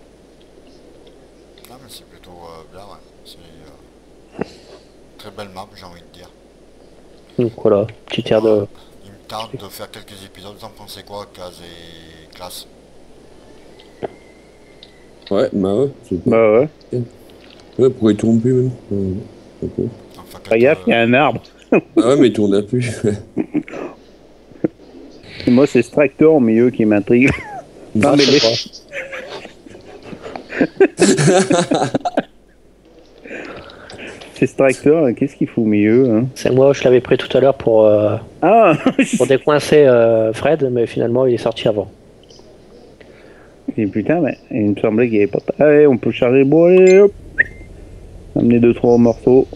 Non, mais c'est plutôt bien. Ouais. C'est très belle map, j'ai envie de dire. Donc voilà, petit air de. Il me tarde de faire quelques épisodes. Vous en pensez quoi, Case et Classe? Ouais, bah ouais. Bah ouais. Ouais, pourquoi il tourne plus même? D'accord. Enfin, Fais gaffe, il y a un arbre. Ah ouais, mais il tourne plus. Et moi, c'est ce tracteur au milieu qui m'intrigue. Non, Ah, mais je sais pas. c'est ce tracteur, qu'est-ce qu'il fout au milieu hein? C'est moi, je l'avais pris tout à l'heure Ah pour décoincer Fred, mais finalement il est sorti avant. Et putain, mais il me semblait qu'il n'y avait pas... Allez, on peut charger le bois, allez, hop. Amener 2-3 morceaux.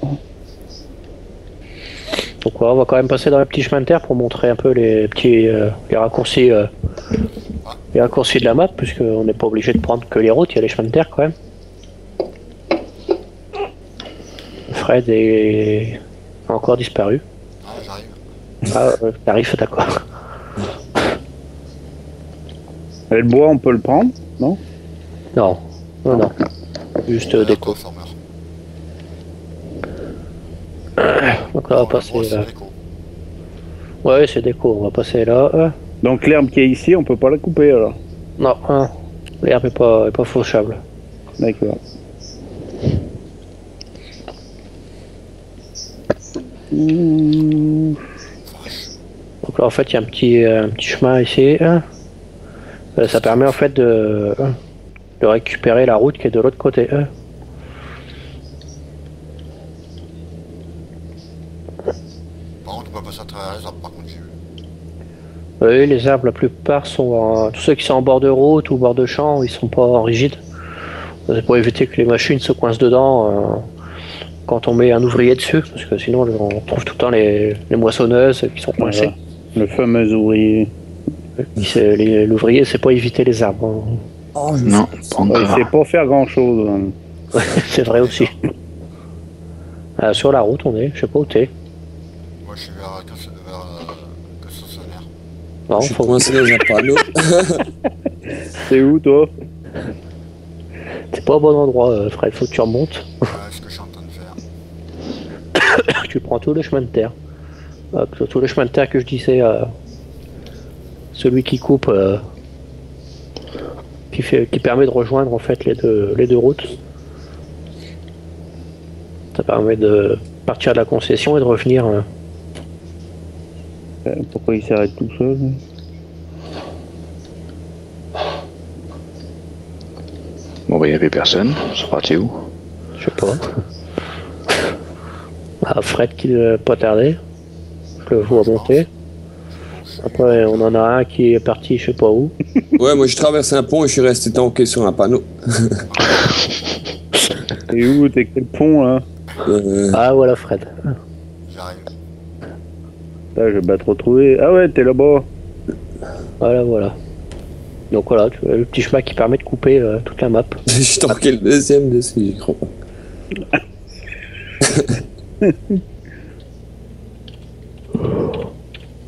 Donc ouais, on va quand même passer dans le petit chemin de terre pour montrer un peu les petits les raccourcis de la map, puisqu'on n'est pas obligé de prendre que les routes, il y a les chemins de terre quand même. Fred a encore disparu. Ah, j'arrive. Ah, t'arrives, d'accord. Et le bois, on peut le prendre, non? Non, non. Juste déco. Farmer. Donc là, on va passer Bon, c'est là. déco. Ouais, c'est déco, on va passer là. Donc l'herbe qui est ici, on peut pas la couper alors? Non, l'herbe est pas fauchable. D'accord. Donc là, en fait, il y a un petit chemin ici. Ça permet en fait de récupérer la route qui est de l'autre côté. Par contre, on peut passer à travers les arbres, par contre, j'ai vu. Oui, les arbres, la plupart sont tous ceux qui sont en bord de route ou bord de champ, ils sont pas en rigide. C'est pour éviter que les machines se coincent dedans quand on met un ouvrier dessus, parce que sinon on trouve tout le temps les moissonneuses qui sont coincées. Le fameux ouvrier. L'ouvrier, c'est pas éviter les arbres. Oh, Non, pas Ouais, encore. c'est pas faire grand chose. C'est vrai aussi. Sur la route, on est, je sais pas où t'es. Moi, je suis vers Cassonnière. Non, je suis faut... coincé dans un panneau. C'est où toi? T'es pas au bon endroit, Fred, faut que tu remontes. Ouais, ce que je suis en train de faire. Tu prends tout le chemin de terre. Tout le chemin de terre que je disais, celui qui coupe, qui permet de rejoindre en fait les deux routes. Ça permet de partir de la concession et de revenir. Pourquoi il s'arrête tout seul? Bon, bah, il n'y avait personne. C'est parti où? Je sais pas. Fred qui ne pas tarder. Je le vois monter. Après, on en a un qui est parti, je sais pas où. Ouais, moi, je traverse un pont et je suis resté tanké sur un panneau. T'es où? T'es quel pont là? Ah, voilà Fred. J'arrive. Là, je vais pas te retrouver. Ah ouais, t'es là-bas. Voilà. Donc voilà, tu vois, le petit chemin qui permet de couper toute la map. J'ai tanké le deuxième dessus, j'y crois pas.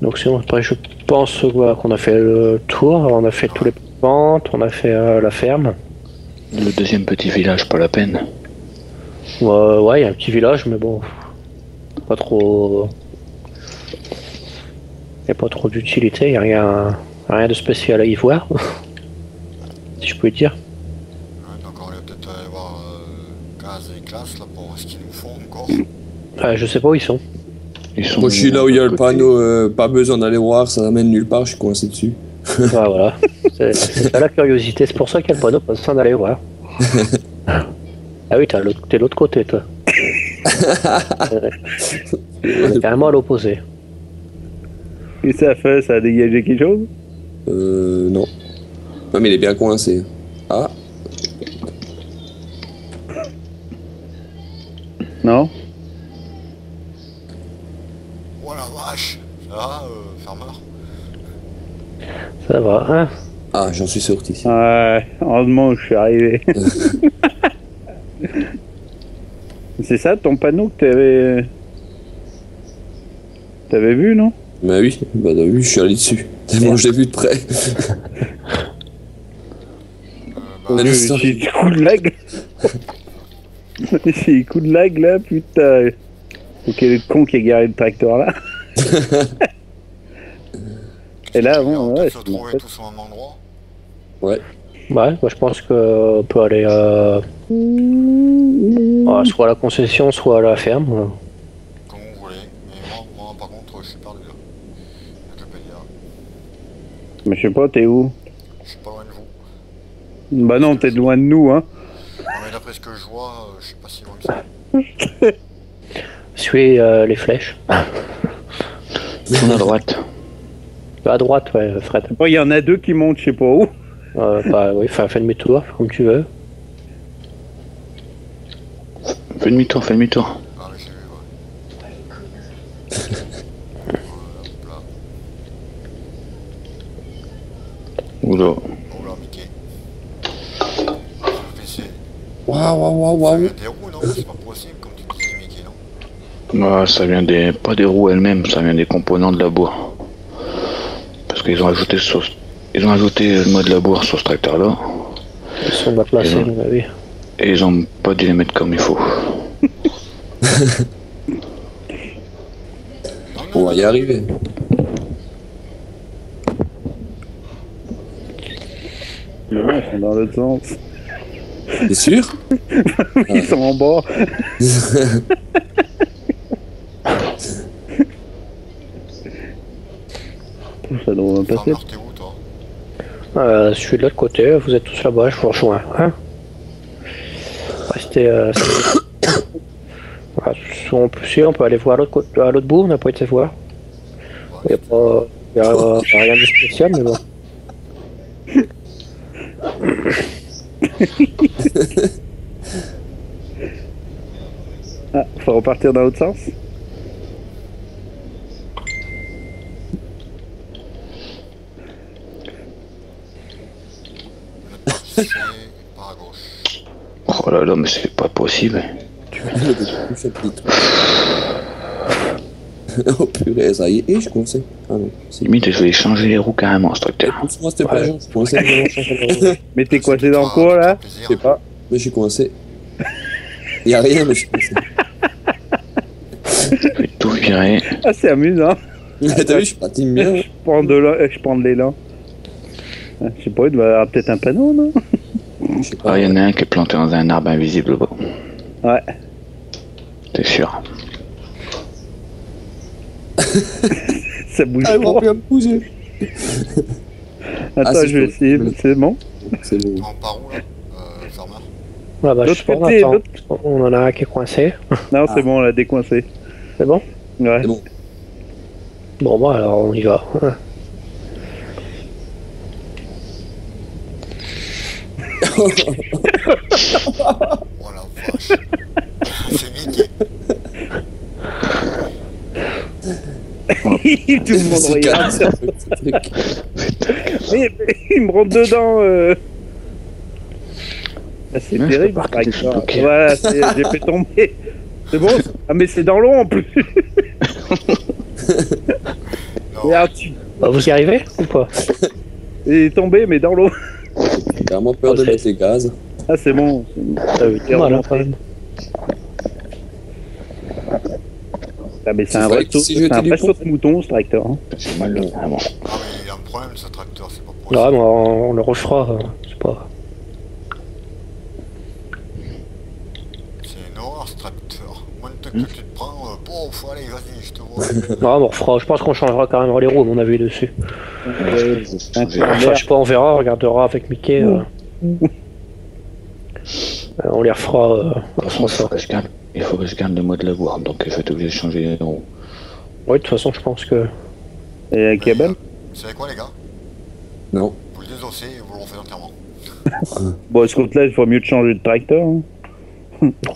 Donc sinon, après, je pense qu'on a fait le tour. On a fait tous les pentes, on a fait la ferme. Le deuxième petit village, pas la peine. Ouais, il y a un petit village, mais bon, pas trop. Il n'y a pas trop d'utilité, il n'y a rien de spécial à y voir, si je peux dire. Ouais, donc on va peut-être aller voir Gaz et Classe là pour voir ce qu'ils nous font encore. Je sais pas où ils sont. Ils sont Moi, je suis là où il y a le côté. panneau, pas besoin d'aller voir, ça n'amène nulle part, je suis coincé dessus. Ah, voilà, c'est ça la curiosité, c'est pour ça qu'il y a le panneau, pas besoin d'aller voir. Ah oui, t'es l'autre côté, toi. On est carrément à l'opposé. Et ça fait, ça a dégagé quelque chose? Non. Non, mais il est bien coincé. Ah, Non? Oh la vache. Ça va, Farmer? Ça va, hein? ah, j'en suis sorti. Ouais, heureusement que je suis arrivé. C'est ça ton panneau que t'avais vu, non? Bah oui, je suis allé dessus. Tellement je l'ai vu de près. On a Bah, J'ai des coups de lag. J'ai des coups de lag là, putain. Ok, le con qui a garé le tracteur là. Et là, on bon, va ouais, se c'est retrouver bon. tous au même endroit. Ouais. Ouais, moi je pense qu'on peut aller soit à la concession, soit à la ferme. Comme vous voulez. Mais moi par contre, je suis perdu là. Je peux dire. Mais je sais pas, t'es où? Je suis pas loin de vous. Bah non, t'es loin de nous, hein. Non, mais d'après ce que je vois, je suis pas si loin que ça. Suis les flèches. Tourne à droite. À droite, ouais, Fred. Bon, il y en a deux qui montent, je sais pas où. Bah oui, fais demi-tour, comme tu veux. Fais demi-tour, fais demi-tour. Ah mais j'ai vu, hop là. Oula. Oh là, Mickey. Le PC. Waouh. Ça vient des roues, non? C'est pas possible, comme tu disais, Mickey, non? Ça vient pas des roues elles-mêmes, ça vient des composants de la bourre. Parce qu'ils ont ajouté le mode labour sur ce tracteur-là. Ils sont mal placés, à mon avis. Et ils ont pas dû les mettre comme il faut. On va y arriver. Non, ils sont dans l'autre sens. T'es sûr? Ils sont en bas. Ça devrait passer. Farmer, t'es où, toi? Je suis de l'autre côté, vous êtes tous là-bas, je vous rejoins. Hein, restez. Voilà, si on peut aller voir à l'autre bout, on n'a pas été voir. Il n'y a rien de spécial, mais bon. Ah, faut repartir dans l'autre sens. C'est par à gauche. Oh là là, mais c'est pas possible. Oh purée, ça y est, je commençais. Ah non, c'est Limite, je vais changer les roues carrément, ce tracteur. pousse-moi s'il te plaît, Jean, je commençais vraiment à changer de roue. Mais t'es coincé dans quoi là? Je sais pas, mais je suis coincé. Y'a rien, mais je suis coincé. Je vais tout virer. Ah, c'est amusant. T'as vu, je patine bien. Je prends de l'élan. Ah, je sais pas, il doit y avoir peut-être un panneau, non? Je sais pas. Ah, il y en a un qui est planté dans un arbre invisible là-bas. Ouais. T'es sûr? Ça bouge Ah, il va pas. plus à me bouger. Attends, Ah, c'est je vais chaud. essayer. C'est bon? C'est bon. On part où, là? Farmer? Ah bah, L'autre je sais pas, côté, attends. l'autre- On en a un qui est coincé. Non, Ah. c'est bon, on l'a décoincé. C'est bon? Ouais. C'est bon. Bon, bah alors on y va. Hein. Oh la vache. C'est Mickey. Tout le monde C'est regarde. calme, ça, ce truc. Mais il me rentre dedans. Ah, c'est Ouais, terrible. je peux pas par arrêter de exemple. bloquer. Voilà, j'ai fait tomber. C'est bon? Ah, mais c'est dans l'eau en plus. Non, Regarde, tu... Bah, vous y arrivez ou pas? Il est tombé, mais dans l'eau. J'ai vraiment peur de Ok. mettre les gaz. Ah, c'est bon. T'as eu du mal, hein, quand même. Ah, mais c'est C'est un vrai vrai que saut si c'est j'étais un du vrai pont- saut de mouton, ce tracteur. Hein. C'est mal là, vraiment. ah, mais il a un problème, ce tracteur, c'est pas possible. Ouais, mais on le refera, c'est pas. C'est une horreur, ce tracteur. Moins de temps que tu te prends, bon, allez, vas-y, je te vois. Non, mais on refera. Je pense qu'on changera quand même les roues, à mon avis, dessus. Un Enfin, je sais pas, on verra, on regardera avec Mickey. On les refera. De toute façon, il faut que je garde le mode labour, donc je vais être obligé de changer les roues. Oui, de toute façon, je pense que. Et un câble. Vous savez quoi, les gars? Non. Vous le désossez et vous le refaites entièrement. Bon, à ce compte-là, il faut mieux de changer de tracteur. Hein.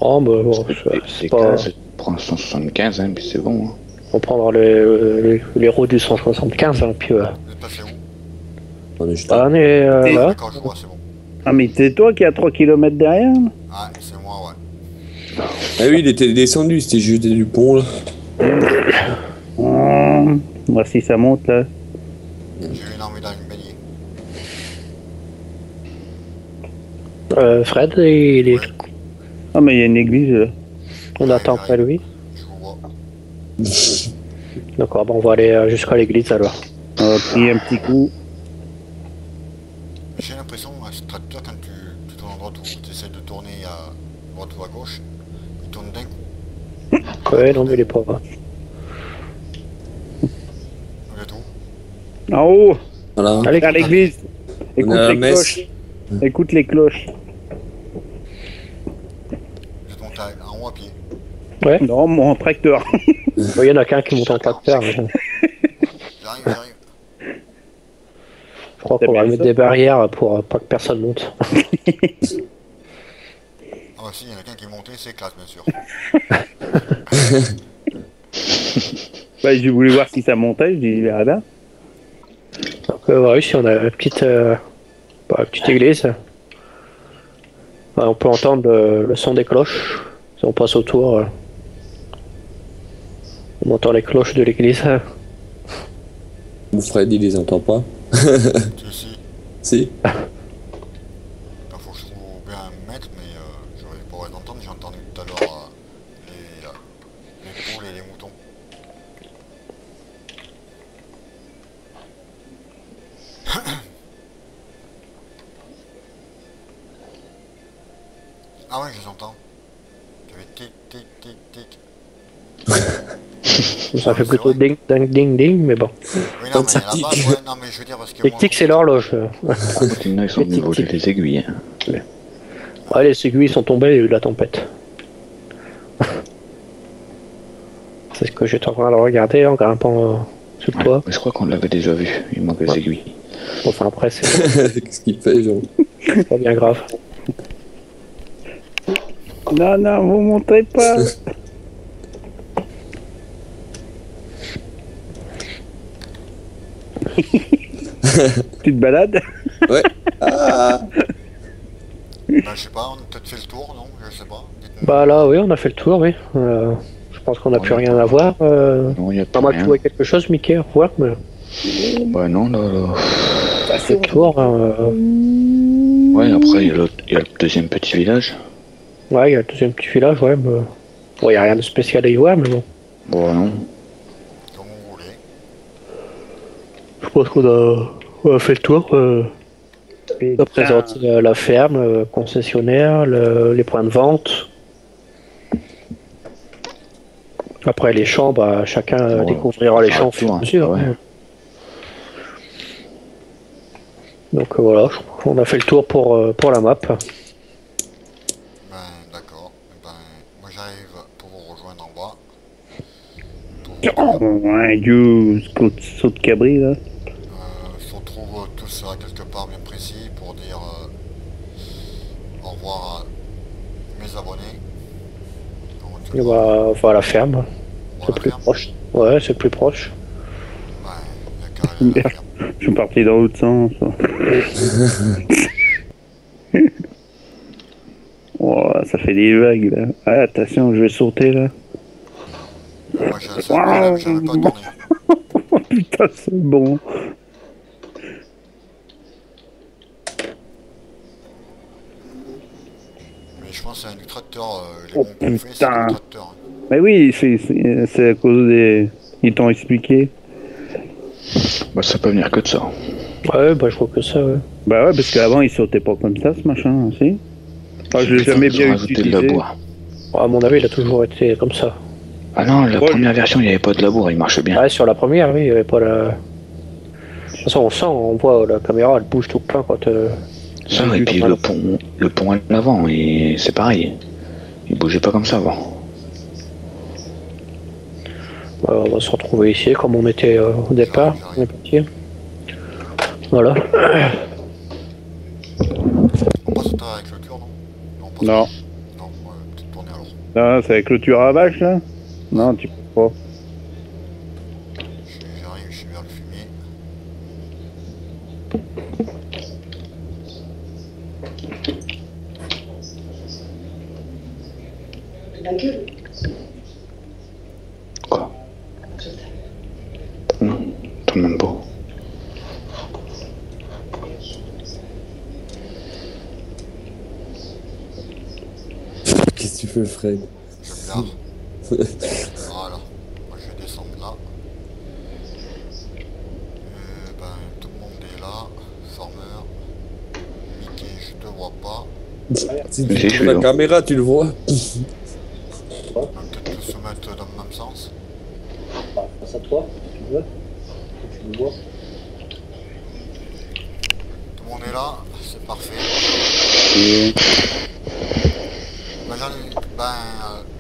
Oh, bah, bon, Et c'est pas. je prends 175, hein, puis c'est bon. Hein. On prendra les roues du 175, hein, puis. Vous êtes passé où? On est juste On est Et- là. D'accord, je vois, c'est bon. Ah, mais c'est toi qui as 3 km derrière là? Ah, c'est moi, ouais. Ah oui, il était descendu, c'était jeté du pont là. Moi, si ça monte là. J'ai eu une armée dans une baignée. Fred, il est. Ah, mais il y a une église là. On attend après lui. Je vous vois. D'accord, bon, on va aller jusqu'à l'église alors. On va prier un petit coup. J'ai l'impression, ce tracteur, quand tu tournes à droite ou tu essaies de tourner à droite ou à gauche, il tourne d'un coup. Ouais, non, mais il est pas. Vous êtes où? En haut, Voilà. Allez, à l'église. Écoute On est à la les messe. cloches. Écoute les cloches. Vous êtes monté en haut à pied. Non, mon tracteur. il y en a qu'un qui monte en tracteur. Mais bon. J'arrive. crois T'as qu'on va bien mettre ça des barrières pour pas que personne monte. Ah bah si, il y en a quelqu'un qui est monté, c'est classe, bien sûr. Bah, j'ai voulu voir si ça montait, je dis, il verra bien. Donc voilà, ici on a une petite église. On peut entendre le son des cloches. Si on passe autour, on entend les cloches de l'église. Mon Fred, il les entend pas. Si. Si. Il faut que je trouve bien un mètre, mais je vais pouvoir les entendre. J'ai entendu tout à l'heure les poules et les moutons. Ah ouais, je les entends. Ça fait tic, tic, tic, tic. Ça fait plutôt ding, ding, ding, ding, mais bon. Oui, non, mais ça là-bas, tic. ouais, non, mais je veux dire, parce que Les moi, tics, c'est l'horloge. Sinon, ils sont venus voler les aiguilles. Ouais, les aiguilles sont tombées, il y a eu de la tempête. C'est ce que j'étais en train de regarder en grimpant sur le toit. Mais je crois qu'on l'avait déjà vu. Il manque les aiguilles. Enfin, après, c'est Qu'est-ce qu'il fait, Jean? pas bien grave. Non, non, vous montez pas. Petite balade. Ouais. Ah. ben, je sais pas, on a peut-être fait le tour, non? Je sais pas. Dites-nous. Bah là, oui, on a fait le tour, oui. Je pense qu'on n'a plus rien à voir. Non, il y a Pas pas moi, tu rien. vois quelque chose, Mickey, à voir, mais Bah non, là. c'est le tour. Ouais, après, il y a le deuxième petit village. Ouais, il y a le deuxième petit village, ouais. Mais... Bon, il n'y a rien de spécial à y voir, mais bon. Bon, non. Comme vous voulez. Je pense on a fait le tour. On a présenté la ferme, le concessionnaire, les points de vente. Après les champs, bah, chacun Ouais, découvrira les on fera champs le au fur et tour, à mesure. ouais. Hein. Donc voilà, on a fait le tour pour la map. Ben, d'accord. Ben, moi j'arrive pour vous rejoindre en bas. Oh, un dieu, saut de cabri, là. On se retrouve tous à quelque part bien précis pour dire au revoir à mes abonnés. Comment tu Et le vois? bah, on va à la ferme, Voir c'est la plus ferme? proche. Ouais, c'est plus proche. Ouais, il y a qu'à aller à la ferme. Je suis parti dans l'autre sens. Oh, ça fait des vagues, là. Ah, attention, je vais sauter, là. Moi j'ai un seul problème, j'avais pas tourné. Oh, putain, c'est bon. Mais je pense que c'est un du tracteur. Les Oh, bons qu'on fait, c'est putain. du tracteur. Hein. Mais oui, c'est à cause des... Ils t'ont expliqué. Bah, ça peut venir que de ça. Ouais, bah je crois que ça, ouais. Bah ouais, parce qu'avant, il sautait pas comme ça, ce machin, aussi. Ah, je l'ai jamais Ils ont bien rajouté de utilisé. la bois. Ouais, à mon avis, il a toujours été comme ça. Ah non, la Ouais, première version, il n'y avait pas de labour, il marchait bien. Ouais, sur la première, oui, il n'y avait pas la... De toute façon, on sent, on voit la caméra, elle bouge tout le temps quand... Ça, et puis le pont en avant, et c'est pareil. Il bougeait pas comme ça avant. On va se retrouver ici, comme on était au départ. On est parti. Voilà. On passe au avec le tour, non? Non, on passe Non. Non, peut-être tourner alors. Non, c'est avec clôture à vache, là. Non, tu peux pas. J'arrive, je suis vers le fumier. Quoi? Non, tout le monde beau. Qu'est-ce que tu fais, Fred? Je me gare. Voilà. Moi je vais descendre là. Ben, tout le monde est là. Farmer. Mickey, je te vois pas. Si Mais tu je tournes la suis caméra, tu le vois. On va peut-être tous se mettre dans le même sens. Face à toi, si tu veux. Tu le vois. Tout le monde est là, c'est parfait. Et...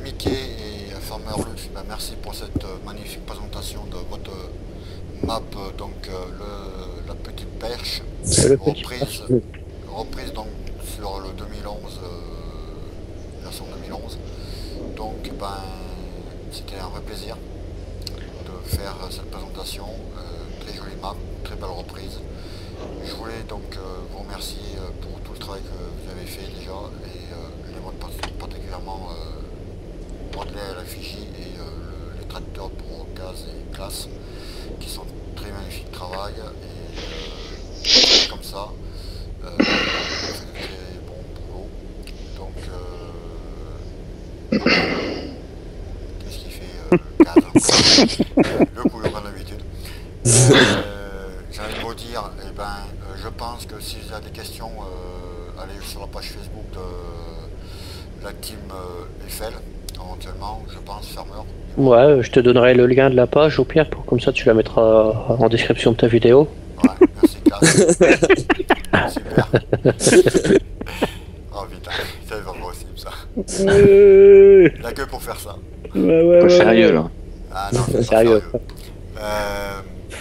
Mickey et Farmer Lux, ben, merci pour cette magnifique présentation de votre map, donc la petite perche, Le petit reprise donc sur le 2011, version 2011. Donc ben c'était un vrai plaisir de faire cette présentation, très jolie map, très belle reprise. Je voulais donc vous remercier pour tout le travail que vous avez fait déjà, et les modes particulièrement Bradley à la Fiji et les tracteurs pour gaz et classe, qui sont très magnifiques travail, et comme ça, vous faites de très bon boulot. Donc qu'est-ce qu'il fait gaz, le couleur comme d'habitude. J'ai envie de vous dire, eh ben, je pense que s'il y a des questions, allez sur la page Facebook de la team Eiffel, éventuellement, je pense, Farmer. Ouais, je te donnerai le lien de la page au pire, comme ça tu la mettras en description de ta vidéo. Ouais, merci classe. Super. Oh putain, c'est pas possible ça. Il n'y a que pour faire ça. Pas sérieux là. Ah non, c'est pas Sérieux.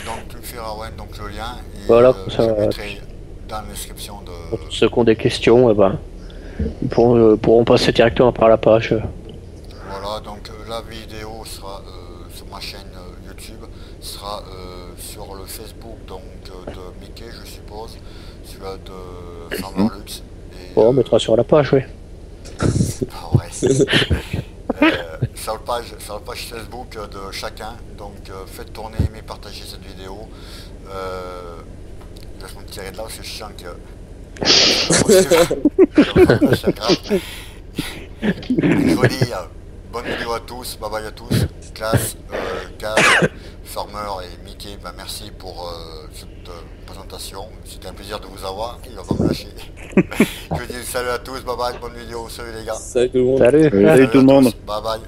Donc tu me feras ouais, donc le lien, et Voilà, je ça, mettrai dans la description de... Pour ceux qui ont des questions, eh ben, ils pourront passer directement par la page. Voilà, donc la vidéo sera sur ma chaîne YouTube, sera sur le Facebook donc de Mickey, je suppose, celui de Farmer Lux. Et, Bon, on mettra sur la page, oui. ah ouais. Sur la page Facebook de chacun, donc faites tourner, aimer, partager cette vidéo. Laisse-moi me tirer de là parce que je sens que... Je vous dis bonne vidéo à tous, bye bye à tous, classe, Gaz, Farmer et Mickey, ben merci pour cette présentation, c'était un plaisir de vous avoir, il va pas me lâcher. Je vous dis salut à tous, bye bye, bonne vidéo, salut les gars. Salut tout le monde. Salut. Salut tout le monde. Bye bye.